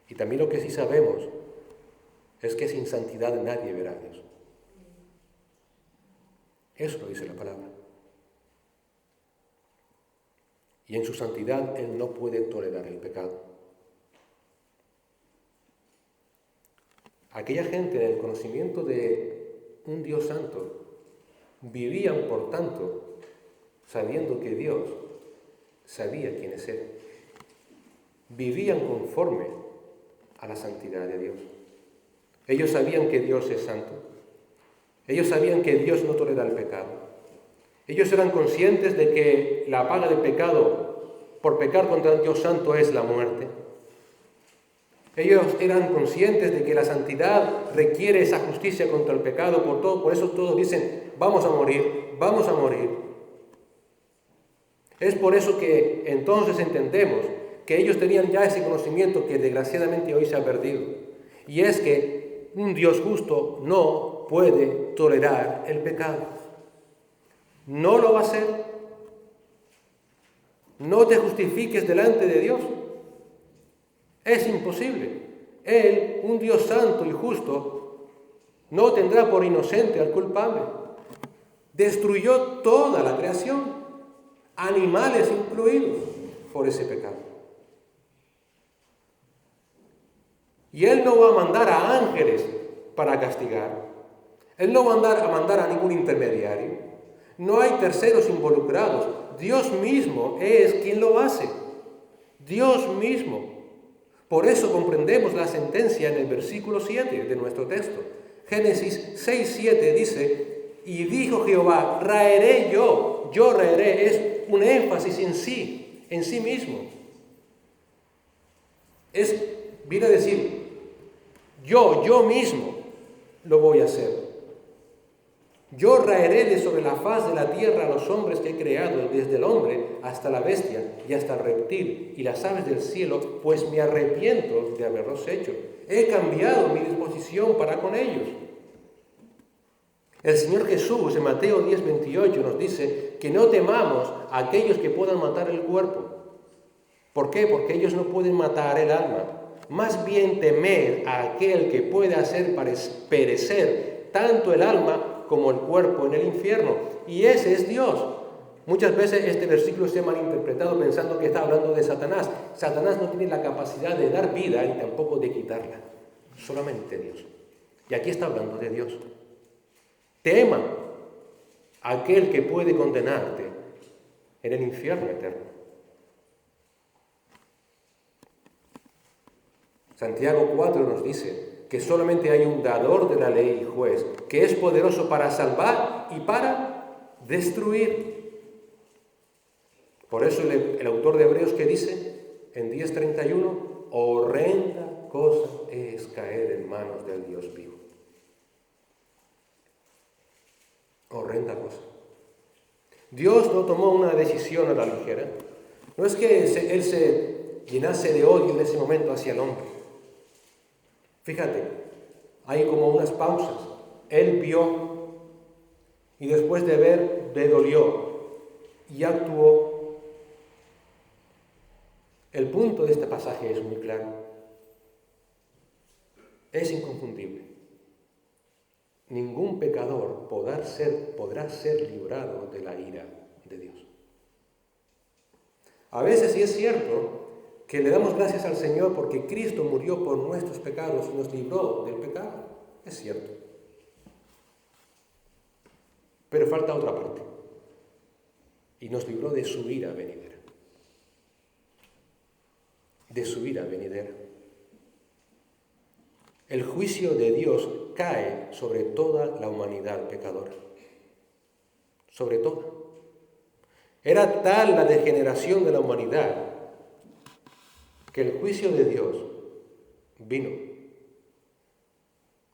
Y también lo que sí sabemos es que sin santidad nadie verá a Dios. Eso lo dice la palabra. Y en su santidad Él no puede tolerar el pecado. Aquella gente en el conocimiento de un Dios santo vivían, por tanto, sabiendo que Dios sabía quiénes eran. Vivían conforme a la santidad de Dios. Ellos sabían que Dios es santo. Ellos sabían que Dios no tolera el pecado. Ellos eran conscientes de que la paga del pecado por pecar contra el Dios santo es la muerte. Ellos eran conscientes de que la santidad requiere esa justicia contra el pecado, por eso todos dicen, vamos a morir, vamos a morir. Es por eso que entonces entendemos que ellos tenían ya ese conocimiento que desgraciadamente hoy se ha perdido. Y es que un Dios justo no no puede tolerar el pecado. No lo va a hacer. No te justifiques delante de Dios. Es imposible. Él, un Dios santo y justo, no tendrá por inocente al culpable. Destruyó toda la creación, animales incluidos, por ese pecado. Y Él no va a mandar a ángeles para castigar. Él no va a mandar a ningún intermediario. No hay terceros involucrados. Dios mismo es quien lo hace. Dios mismo. Por eso comprendemos la sentencia en el versículo 7 de nuestro texto. Génesis 6:7 dice: y dijo Jehová, raeré yo raeré, es un énfasis en sí mismo. Viene a decir, yo mismo lo voy a hacer. Yo raeré de sobre la faz de la tierra a los hombres que he creado, desde el hombre hasta la bestia y hasta el reptil y las aves del cielo, pues me arrepiento de haberlos hecho. He cambiado mi disposición para con ellos. El Señor Jesús en Mateo 10:28 nos dice que no temamos a aquellos que puedan matar el cuerpo. ¿Por qué? Porque ellos no pueden matar el alma. Más bien temed a aquel que puede hacer perecer tanto el alma como el cuerpo en el infierno. Y ese es Dios. Muchas veces este versículo se ha malinterpretado pensando que está hablando de Satanás. Satanás no tiene la capacidad de dar vida ni tampoco de quitarla. Solamente Dios. Y aquí está hablando de Dios. Tema a aquel que puede condenarte en el infierno eterno. Santiago 4 nos dice que solamente hay un dador de la ley y juez, que es poderoso para salvar y para destruir. Por eso el autor de Hebreos que dice en 10:31, horrenda cosa es caer en manos del Dios vivo. Horrenda cosa. Dios no tomó una decisión a la ligera. No es que Él se llenase de odio en ese momento hacia el hombre. Fíjate, hay como unas pausas. Él vio y después de ver, le dolió y actuó. El punto de este pasaje es muy claro. Es inconfundible. Ningún pecador podrá ser librado de la ira de Dios. A veces sí es cierto que le damos gracias al Señor porque Cristo murió por nuestros pecados y nos libró del pecado. Es cierto. Pero falta otra parte. Y nos libró de su ira venidera. De su ira venidera. El juicio de Dios cae sobre toda la humanidad pecadora. Sobre toda. Era tal la degeneración de la humanidad que el juicio de Dios vino.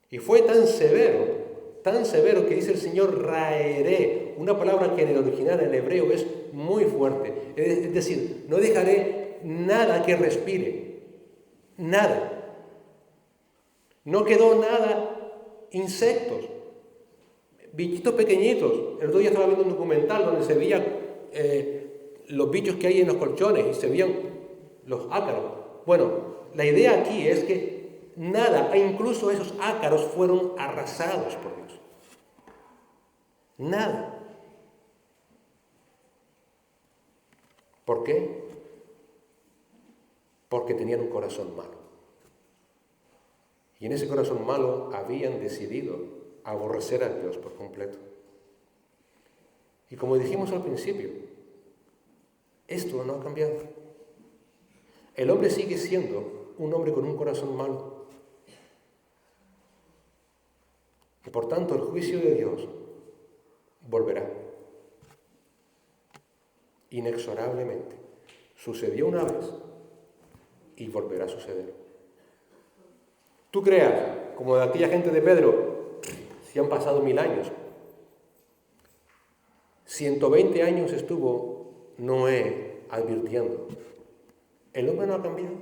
Y fue tan severo que dice el Señor, raeré, una palabra que en el original en hebreo es muy fuerte. Es decir, no dejaré nada que respire, nada. No quedó nada, insectos, bichitos pequeñitos. El otro día estaba viendo un documental donde se veían los bichos que hay en los colchones y se veían los ácaros. Bueno, la idea aquí es que nada, incluso esos ácaros fueron arrasados por Dios. Nada. ¿Por qué? Porque tenían un corazón malo. Y en ese corazón malo habían decidido aborrecer a Dios por completo. Y como dijimos al principio, esto no ha cambiado. El hombre sigue siendo un hombre con un corazón malo. Y por tanto el juicio de Dios volverá. Inexorablemente. Sucedió una vez y volverá a suceder. Tú creas, como de aquella gente de Pedro, si han pasado 1000 años. 120 años estuvo Noé advirtiendo. El hombre no ha cambiado.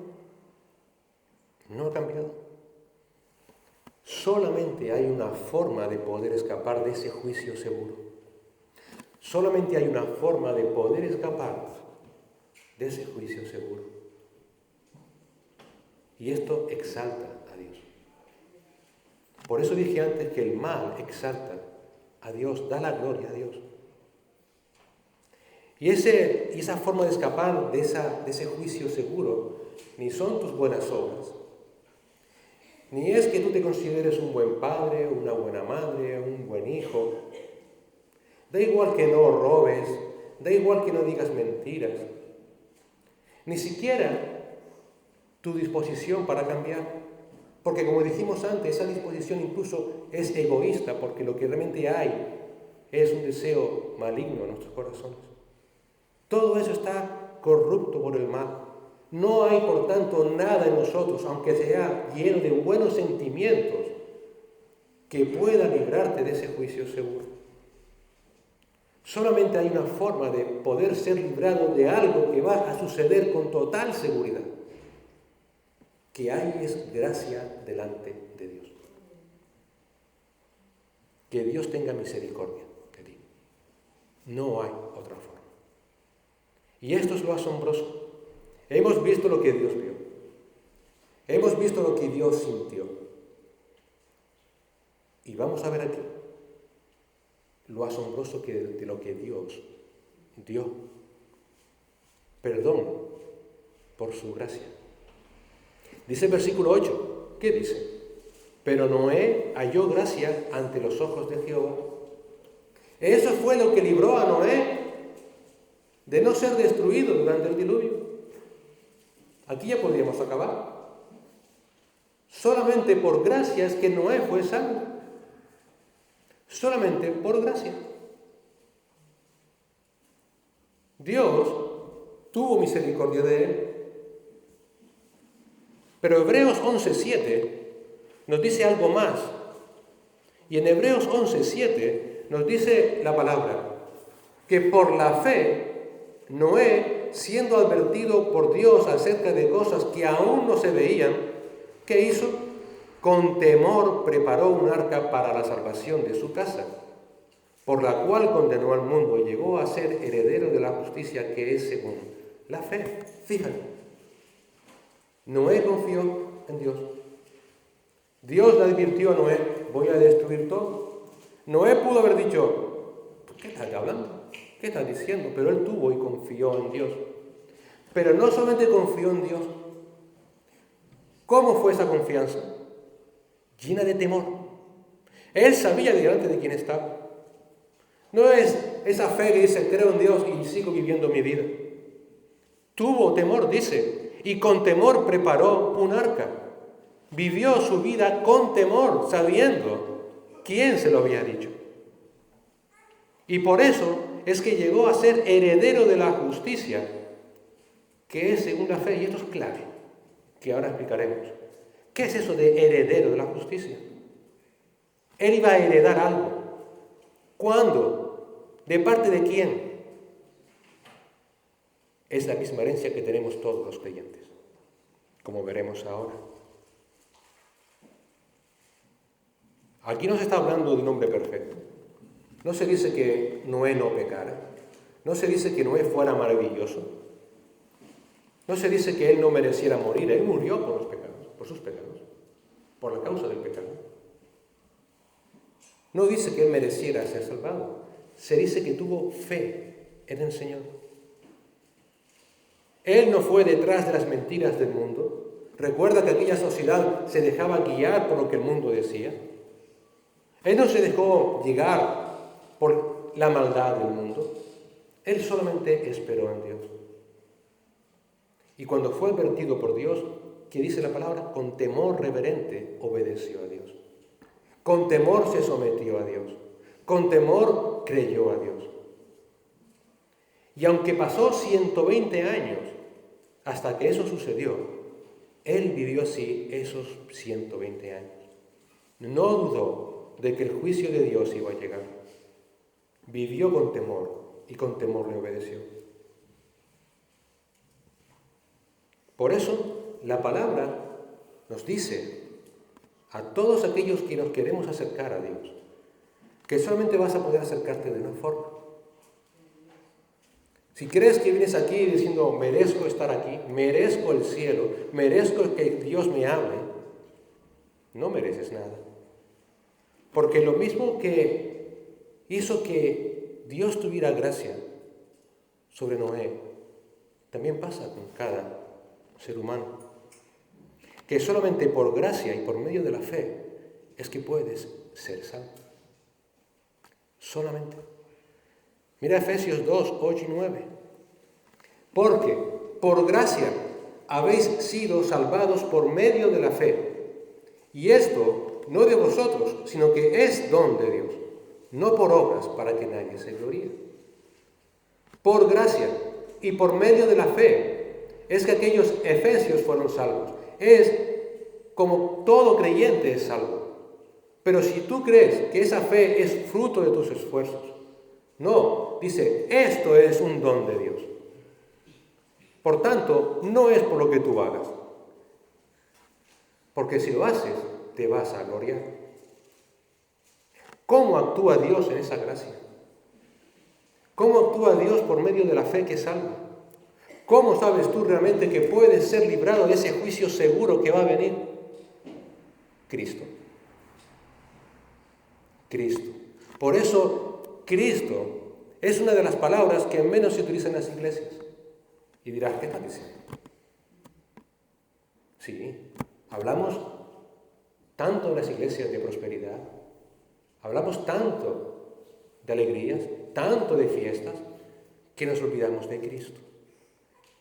No ha cambiado. Solamente hay una forma de poder escapar de ese juicio seguro. Solamente hay una forma de poder escapar de ese juicio seguro. Y esto exalta a Dios. Por eso dije antes que el mal exalta a Dios, da la gloria a Dios. Y esa forma de escapar de ese juicio seguro ni son tus buenas obras, ni es que tú te consideres un buen padre, una buena madre, un buen hijo. Da igual que no robes, da igual que no digas mentiras. Ni siquiera tu disposición para cambiar. Porque como dijimos antes, esa disposición incluso es egoísta, porque lo que realmente hay es un deseo maligno en nuestros corazones. Todo eso está corrupto por el mal. No hay, por tanto, nada en nosotros, aunque sea lleno de buenos sentimientos, que pueda librarte de ese juicio seguro. Solamente hay una forma de poder ser librado de algo que va a suceder con total seguridad. Que hay es gracia delante de Dios. Que Dios tenga misericordia de ti. No hay otra forma. Y esto es lo asombroso. Hemos visto lo que Dios vio. Hemos visto lo que Dios sintió. Y vamos a ver aquí lo asombroso de lo que Dios dio. Perdón por su gracia. Dice el versículo 8. ¿Qué dice? Pero Noé halló gracia ante los ojos de Jehová. Eso fue lo que libró a Noé de no ser destruido durante el diluvio. Aquí ya podríamos acabar. Solamente por gracia es que Noé fue salvo. Solamente por gracia. Dios tuvo misericordia de él. Pero Hebreos 11:7 nos dice algo más. Y en Hebreos 11:7 nos dice la palabra que por la fe Noé, siendo advertido por Dios acerca de cosas que aún no se veían, ¿qué hizo? Con temor preparó un arca para la salvación de su casa, por la cual condenó al mundo y llegó a ser heredero de la justicia que es según la fe. Fíjate, Noé confió en Dios. Dios le advirtió a Noé, voy a destruir todo. Noé pudo haber dicho, ¿qué estás hablando? ¿Qué estás diciendo? Pero él tuvo y confió en Dios. Pero no solamente confió en Dios. ¿Cómo fue esa confianza? Llena de temor. Él sabía delante de quién estaba. No es esa fe que dice, creo en Dios y sigo viviendo mi vida. Tuvo temor, dice, y con temor preparó un arca. Vivió su vida con temor, sabiendo quién se lo había dicho. Y por eso es que llegó a ser heredero de la justicia, que es según la fe, y esto es clave, que ahora explicaremos. ¿Qué es eso de heredero de la justicia? Él iba a heredar algo. ¿Cuándo? ¿De parte de quién? Es la misma herencia que tenemos todos los creyentes, como veremos ahora. Aquí no se está hablando de un hombre perfecto. No se dice que Noé no pecara. No se dice que Noé fuera maravilloso. No se dice que él no mereciera morir. Él murió por los pecados, por sus pecados, por la causa del pecado. No dice que él mereciera ser salvado. Se dice que tuvo fe en el Señor. Él no fue detrás de las mentiras del mundo. Recuerda que aquella sociedad se dejaba guiar por lo que el mundo decía. Él no se dejó llegar por la maldad del mundo. Él solamente esperó en Dios. Y cuando fue advertido por Dios, que dice la palabra, con temor reverente obedeció a Dios. Con temor se sometió a Dios. Con temor creyó a Dios. Y aunque pasó 120 años hasta que eso sucedió, él vivió así esos 120 años. No dudó de que el juicio de Dios iba a llegar. Vivió con temor y con temor le obedeció. Por eso la palabra nos dice a todos aquellos que nos queremos acercar a Dios, que solamente vas a poder acercarte de una forma. Si crees que vienes aquí diciendo, merezco estar aquí, merezco el cielo, merezco que Dios me hable, no mereces nada. Porque lo mismo que hizo que Dios tuviera gracia sobre Noé, también pasa con cada ser humano. Que solamente por gracia y por medio de la fe es que puedes ser salvo. Solamente. Mira Efesios 2, 8 y 9. Porque por gracia habéis sido salvados por medio de la fe. Y esto no de vosotros, sino que es don de Dios, no por obras para que nadie se gloríe. Por gracia y por medio de la fe es que aquellos efesios fueron salvos. Es como todo creyente es salvo. Pero si tú crees que esa fe es fruto de tus esfuerzos, no, dice, esto es un don de Dios. Por tanto, no es por lo que tú hagas. Porque si lo haces, te vas a gloriar. ¿Cómo actúa Dios en esa gracia? ¿Cómo actúa Dios por medio de la fe que salva? ¿Cómo sabes tú realmente que puedes ser librado de ese juicio seguro que va a venir? Cristo. Cristo. Por eso, Cristo es una de las palabras que menos se utilizan en las iglesias. Y dirás, ¿qué estás diciendo? Sí, hablamos tanto en las iglesias de prosperidad, hablamos tanto de alegrías, tanto de fiestas, que nos olvidamos de Cristo.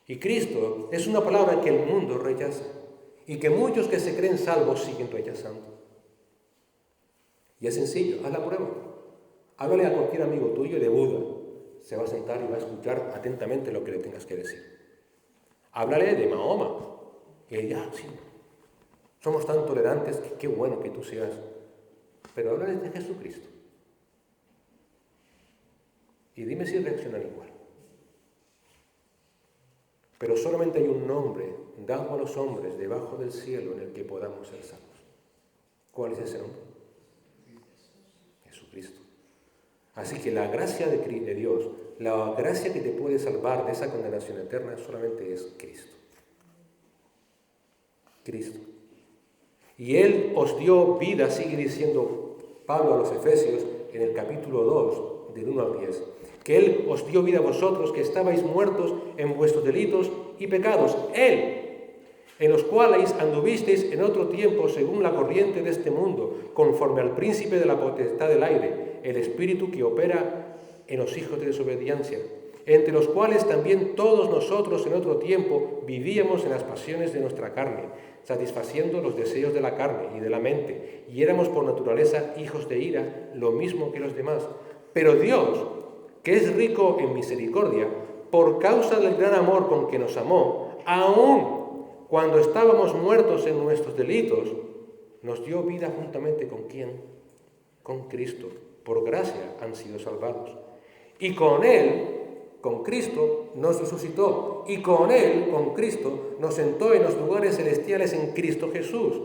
Y Cristo es una palabra que el mundo rechaza y que muchos que se creen salvos siguen rechazando. Y es sencillo, haz la prueba. Háblale a cualquier amigo tuyo de Buda. Se va a sentar y va a escuchar atentamente lo que le tengas que decir. Háblale de Mahoma. Y ella, sí, somos tan tolerantes que qué bueno que tú seas. Pero háblale de Jesucristo. Y dime si reaccionan igual. Pero solamente hay un nombre dado a los hombres debajo del cielo en el que podamos ser salvos. ¿Cuál es ese nombre? Jesucristo. Así que la gracia de Dios, la gracia que te puede salvar de esa condenación eterna solamente es Cristo. Cristo. Y Él os dio vida, sigue diciendo Pablo a los Efesios en el capítulo 2, del 1 al 10, que Él os dio vida a vosotros que estabais muertos en vuestros delitos y pecados. Él, en los cuales anduvisteis en otro tiempo según la corriente de este mundo, conforme al príncipe de la potestad del aire, el espíritu que opera en los hijos de desobediencia, entre los cuales también todos nosotros en otro tiempo vivíamos en las pasiones de nuestra carne, satisfaciendo los deseos de la carne y de la mente, y éramos por naturaleza hijos de ira, lo mismo que los demás. Pero Dios, que es rico en misericordia, por causa del gran amor con que nos amó, aun cuando estábamos muertos en nuestros delitos, nos dio vida juntamente con ¿quién? Con Cristo. Por gracia han sido salvados. Y con Él, con Cristo, nos resucitó. Y con Él, con Cristo, nos sentó en los lugares celestiales en Cristo Jesús,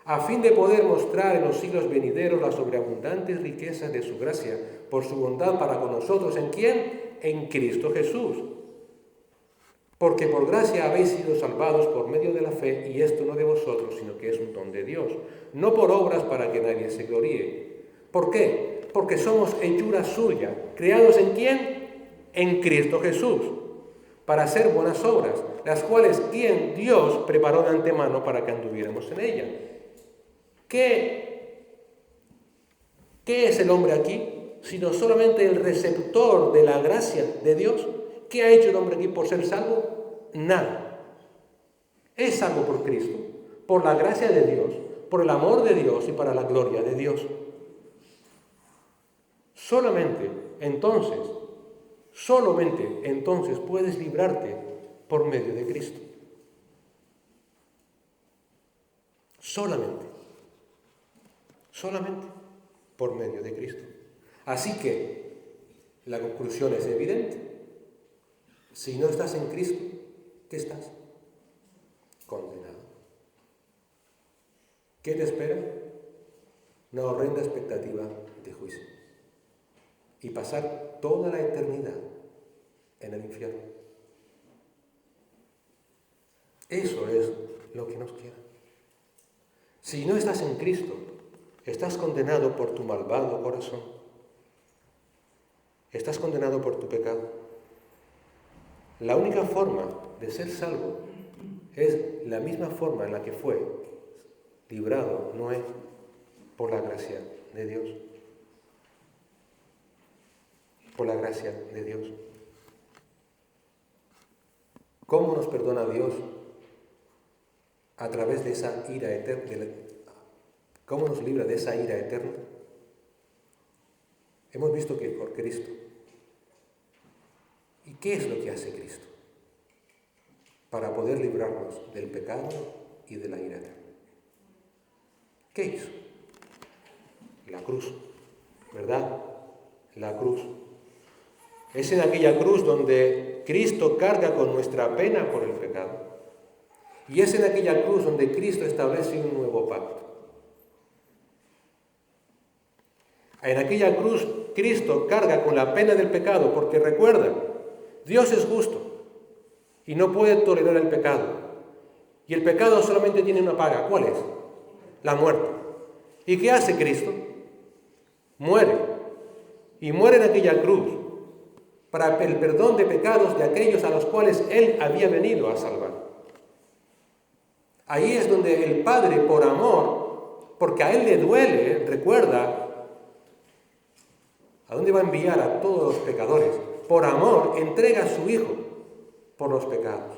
a fin de poder mostrar en los siglos venideros las sobreabundantes riquezas de su gracia, por su bondad para con nosotros. ¿En quién? En Cristo Jesús. Porque por gracia habéis sido salvados por medio de la fe, y esto no de vosotros, sino que es un don de Dios, no por obras para que nadie se gloríe. ¿Por qué? Porque somos hechura suya, creados ¿en quién? En Cristo Jesús, para hacer buenas obras, las cuales ¿quién? Dios preparó de antemano para que anduviéramos en ella. ¿Qué es el hombre aquí? Sino solamente el receptor de la gracia de Dios. ¿Qué ha hecho el hombre aquí por ser salvo? Nada. Es salvo por Cristo, por la gracia de Dios, por el amor de Dios y para la gloria de Dios. Solamente entonces puedes librarte por medio de Cristo. Solamente por medio de Cristo. Así que la conclusión es evidente. Si no estás en Cristo, ¿qué estás? Condenado. ¿Qué te espera? Una horrenda expectativa de juicio. Y pasar toda la eternidad en el infierno. Eso es lo que nos queda. Si no estás en Cristo, estás condenado por tu malvado corazón. Estás condenado por tu pecado. La única forma de ser salvo es la misma forma en la que fue librado Noé por la gracia de Dios. Por la gracia de Dios. ¿Cómo nos perdona Dios a través de esa ira eterna? ¿Cómo nos libra de esa ira eterna? Hemos visto que es por Cristo. ¿Y qué es lo que hace Cristo para poder librarnos del pecado y de la ira eterna? ¿Qué hizo? La cruz, ¿verdad? La cruz. Es en aquella cruz donde Cristo carga con nuestra pena por el pecado. Y es en aquella cruz donde Cristo establece un nuevo pacto. En aquella cruz Cristo carga con la pena del pecado, porque recuerda, Dios es justo y no puede tolerar el pecado. Y el pecado solamente tiene una paga. ¿Cuál es? La muerte. ¿Y qué hace Cristo? Muere. Y muere en aquella cruz para el perdón de pecados de aquellos a los cuales Él había venido a salvar. Ahí es donde el Padre, por amor, porque a Él le duele, recuerda, ¿a dónde va a enviar a todos los pecadores? Por amor, entrega a su Hijo por los pecados.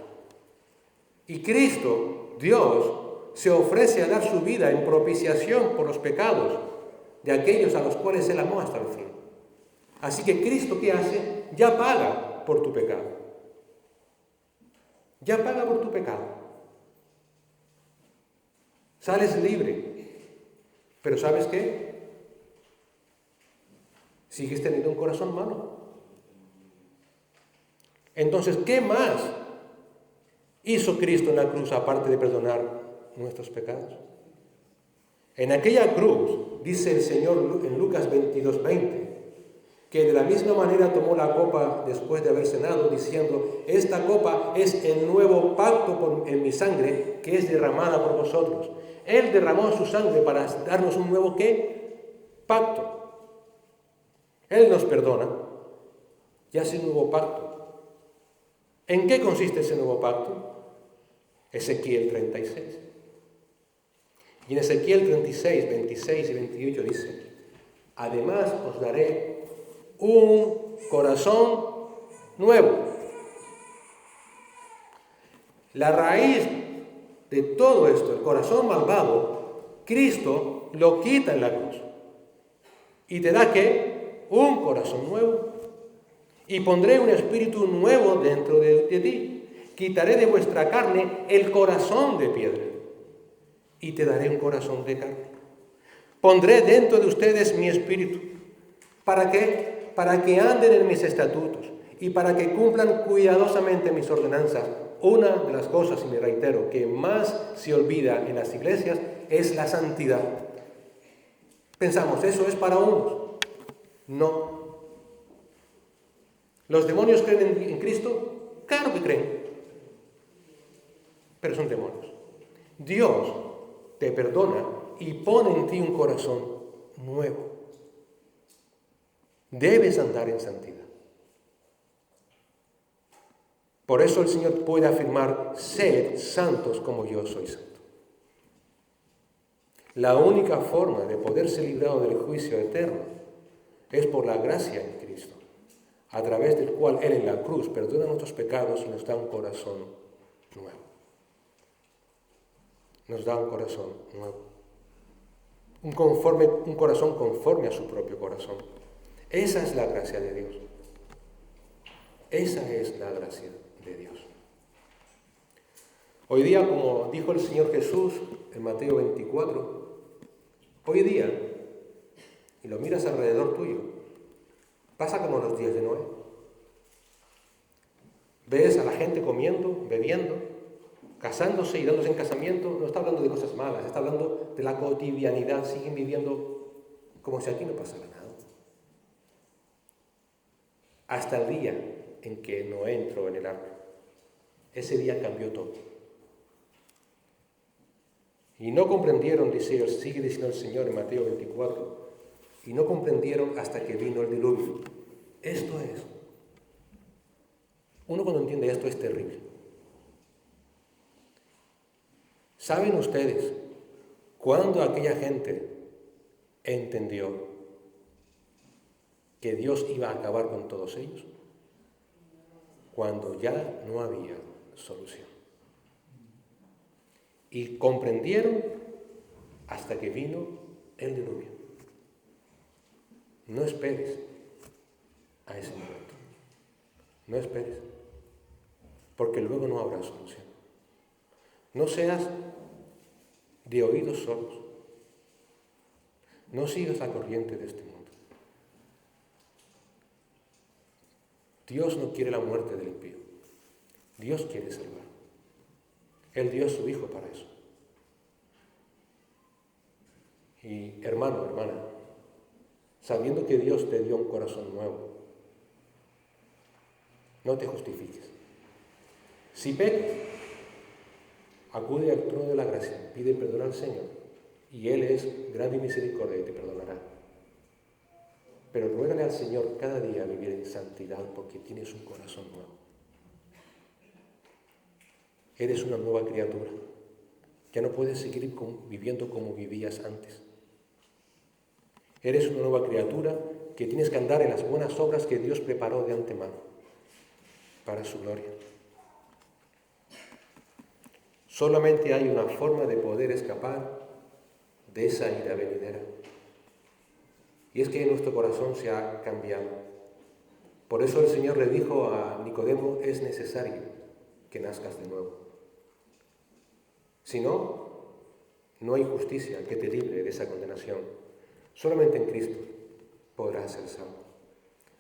Y Cristo, Dios, se ofrece a dar su vida en propiciación por los pecados de aquellos a los cuales Él amó hasta el fin. Así que Cristo, ¿qué hace? Ya paga por tu pecado. Ya paga por tu pecado. Sales libre. Pero ¿sabes qué? Sigues teniendo un corazón malo. Entonces, ¿qué más hizo Cristo en la cruz aparte de perdonar nuestros pecados? En aquella cruz, dice el Señor en Lucas 22:20, que de la misma manera tomó la copa después de haber cenado, diciendo: esta copa es el nuevo pacto en mi sangre, que es derramada por vosotros. Él derramó su sangre para darnos un nuevo ¿qué? Pacto. Él nos perdona y hace un nuevo pacto. ¿En qué consiste ese nuevo pacto? Ezequiel 36. Y en Ezequiel 36, 26 y 28 dice: además os daré un corazón nuevo. La raíz de todo esto, el corazón malvado, Cristo lo quita en la cruz. Y te da ¿qué? Un corazón nuevo. Y pondré un espíritu nuevo dentro de ti. Quitaré de vuestra carne el corazón de piedra. Y te daré un corazón de carne. Pondré dentro de ustedes mi espíritu. ¿Para qué? Para que anden en mis estatutos y para que cumplan cuidadosamente mis ordenanzas. Una de las cosas, y me reitero, que más se olvida en las iglesias es la santidad. Pensamos, ¿eso es para unos? No. ¿Los demonios creen en Cristo? Claro que creen. Pero son demonios. Dios te perdona y pone en ti un corazón nuevo. Debes andar en santidad. Por eso el Señor puede afirmar: sed santos como yo soy santo. La única forma de poder ser librado del juicio eterno es por la gracia en Cristo, a través del cual Él en la cruz perdona nuestros pecados y nos da un corazón nuevo. Nos da un corazón nuevo. Un corazón conforme a su propio corazón. Esa es la gracia de Dios. Esa es la gracia de Dios. Hoy día, como dijo el Señor Jesús en Mateo 24, hoy día, y lo miras alrededor tuyo, pasa como los días de Noé. Ves a la gente comiendo, bebiendo, casándose y dándose en casamiento, no está hablando de cosas malas, está hablando de la cotidianidad, siguen viviendo como si aquí no pasara nada. Hasta el día en que Noé entró en el arca. Ese día cambió todo. Y no comprendieron, sigue diciendo el Señor en Mateo 24, y no comprendieron hasta que vino el diluvio. Esto es. Uno cuando entiende esto es terrible. ¿Saben ustedes cuándo aquella gente entendió que Dios iba a acabar con todos ellos? Cuando ya no había solución. Y comprendieron hasta que vino el diluvio. No esperes a ese momento. No esperes. Porque luego no habrá solución. No seas de oídos sordos. No sigas la corriente de este mundo. Dios no quiere la muerte del impío. Dios quiere salvar. Él dio a su Hijo para eso. Y hermano, hermana, sabiendo que Dios te dio un corazón nuevo, no te justifiques. Si pecas, acude al trono de la gracia, pide perdón al Señor, y Él es grande y misericordia y te perdonará. Pero ruégale al Señor cada día vivir en santidad porque tienes un corazón nuevo. Eres una nueva criatura. Ya no puedes seguir viviendo como vivías antes. Eres una nueva criatura que tienes que andar en las buenas obras que Dios preparó de antemano para su gloria. Solamente hay una forma de poder escapar de esa ira venidera. Y es que nuestro corazón se ha cambiado. Por eso el Señor le dijo a Nicodemo, es necesario que nazcas de nuevo. Si no, no hay justicia que te libre de esa condenación. Solamente en Cristo podrás ser salvo.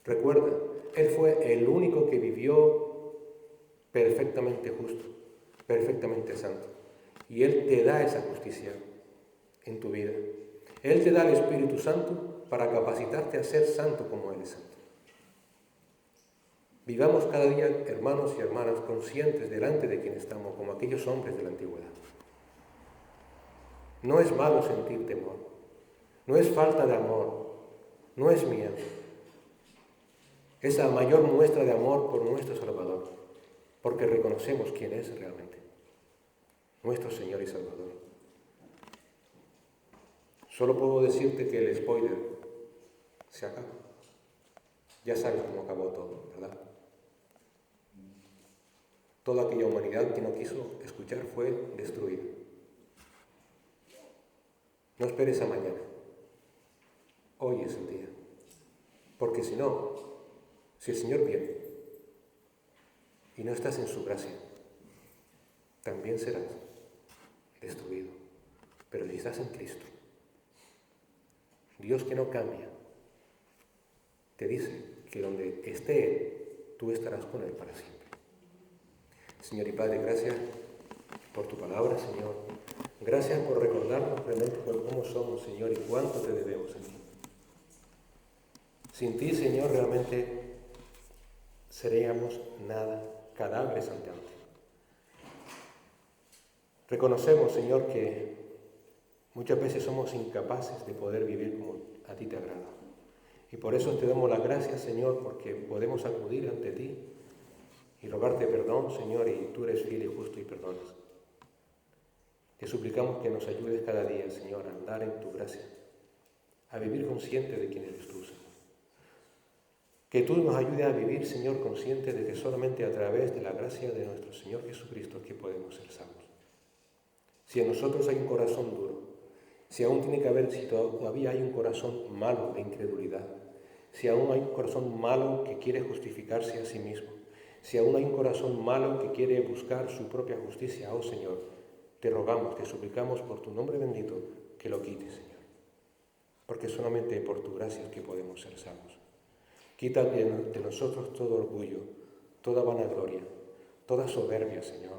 Recuerda, Él fue el único que vivió perfectamente justo, perfectamente santo. Y Él te da esa justicia en tu vida. Él te da el Espíritu Santo para capacitarte a ser santo como Él es santo. Vivamos cada día, hermanos y hermanas, conscientes delante de quien estamos, como aquellos hombres de la antigüedad. No es malo sentir temor, no es falta de amor, no es miedo. Es la mayor muestra de amor por nuestro Salvador, porque reconocemos quién es realmente, nuestro Señor y Salvador. Solo puedo decirte que el spoiler se acaba. Ya sabes cómo acabó todo, ¿verdad? Toda aquella humanidad que no quiso escuchar fue destruida. No esperes a mañana. Hoy es el día. Porque si no, si el Señor viene y no estás en su gracia, también serás destruido. Pero si estás en Cristo, Dios que no cambia, te dice que donde esté Él, tú estarás con Él para siempre. Señor y Padre, gracias por tu palabra, Señor. Gracias por recordarnos realmente cómo somos, Señor, y cuánto te debemos a ti. Sin ti, Señor, realmente seríamos nada, cadáveres ante ti. Reconocemos, Señor, que muchas veces somos incapaces de poder vivir como a ti te agrada. Y por eso te damos las gracias, Señor, porque podemos acudir ante ti y rogarte perdón, Señor, y tú eres fiel y justo y perdonas. Te suplicamos que nos ayudes cada día, Señor, a andar en tu gracia, a vivir consciente de quién eres tú, Señor. Que tú nos ayudes a vivir, Señor, consciente de que solamente a través de la gracia de nuestro Señor Jesucristo es que podemos ser salvos. Si en nosotros hay un corazón duro, si aún tiene que haber, si todavía hay un corazón malo de incredulidad, si aún hay un corazón malo que quiere justificarse a sí mismo, si aún hay un corazón malo que quiere buscar su propia justicia, oh Señor, te rogamos, te suplicamos por tu nombre bendito que lo quites, Señor. Porque solamente por tu gracia es que podemos ser salvos. Quita de nosotros todo orgullo, toda vanagloria, toda soberbia, Señor.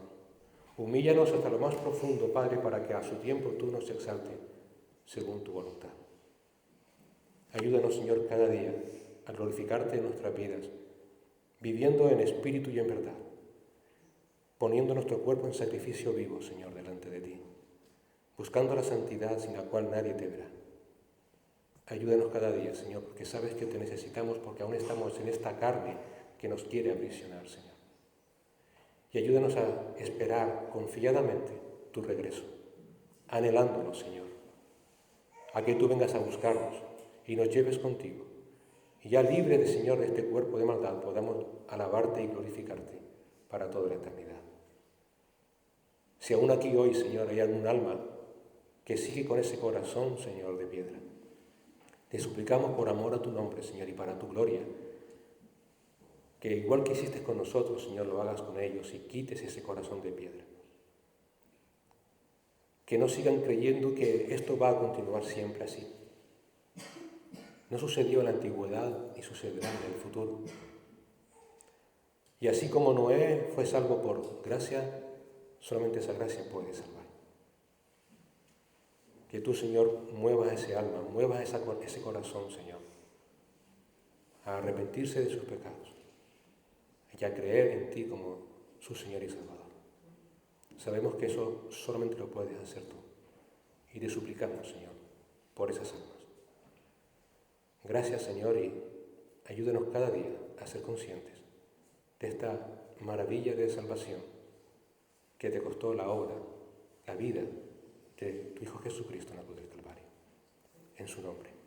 Humíllanos hasta lo más profundo, Padre, para que a su tiempo tú nos exaltes según tu voluntad. Ayúdanos, Señor, cada día a glorificarte en nuestras vidas, viviendo en espíritu y en verdad, poniendo nuestro cuerpo en sacrificio vivo, Señor, delante de ti, buscando la santidad sin la cual nadie te verá. Ayúdanos cada día, Señor, porque sabes que te necesitamos, porque aún estamos en esta carne que nos quiere aprisionar, Señor. Y ayúdanos a esperar confiadamente tu regreso, anhelándolo, Señor, a que tú vengas a buscarnos y nos lleves contigo. Y ya libre de, Señor, de este cuerpo de maldad, podamos alabarte y glorificarte para toda la eternidad. Si aún aquí hoy, Señor, hay algún alma que sigue con ese corazón, Señor, de piedra, te suplicamos por amor a tu nombre, Señor, y para tu gloria, que igual que hiciste con nosotros, Señor, lo hagas con ellos y quites ese corazón de piedra. Que no sigan creyendo que esto va a continuar siempre así. No sucedió en la antigüedad ni sucederá en el futuro. Y así como Noé fue salvo por gracia, solamente esa gracia puede salvar. Que tú, Señor, muevas ese alma, muevas ese corazón, Señor, a arrepentirse de sus pecados y a creer en ti como su Señor y Salvador. Sabemos que eso solamente lo puedes hacer tú. Y te suplicamos, Señor, por esas almas. Gracias, Señor, y ayúdanos cada día a ser conscientes de esta maravilla de salvación que te costó la obra, la vida de tu Hijo Jesucristo en la cruz del Calvario. En su nombre.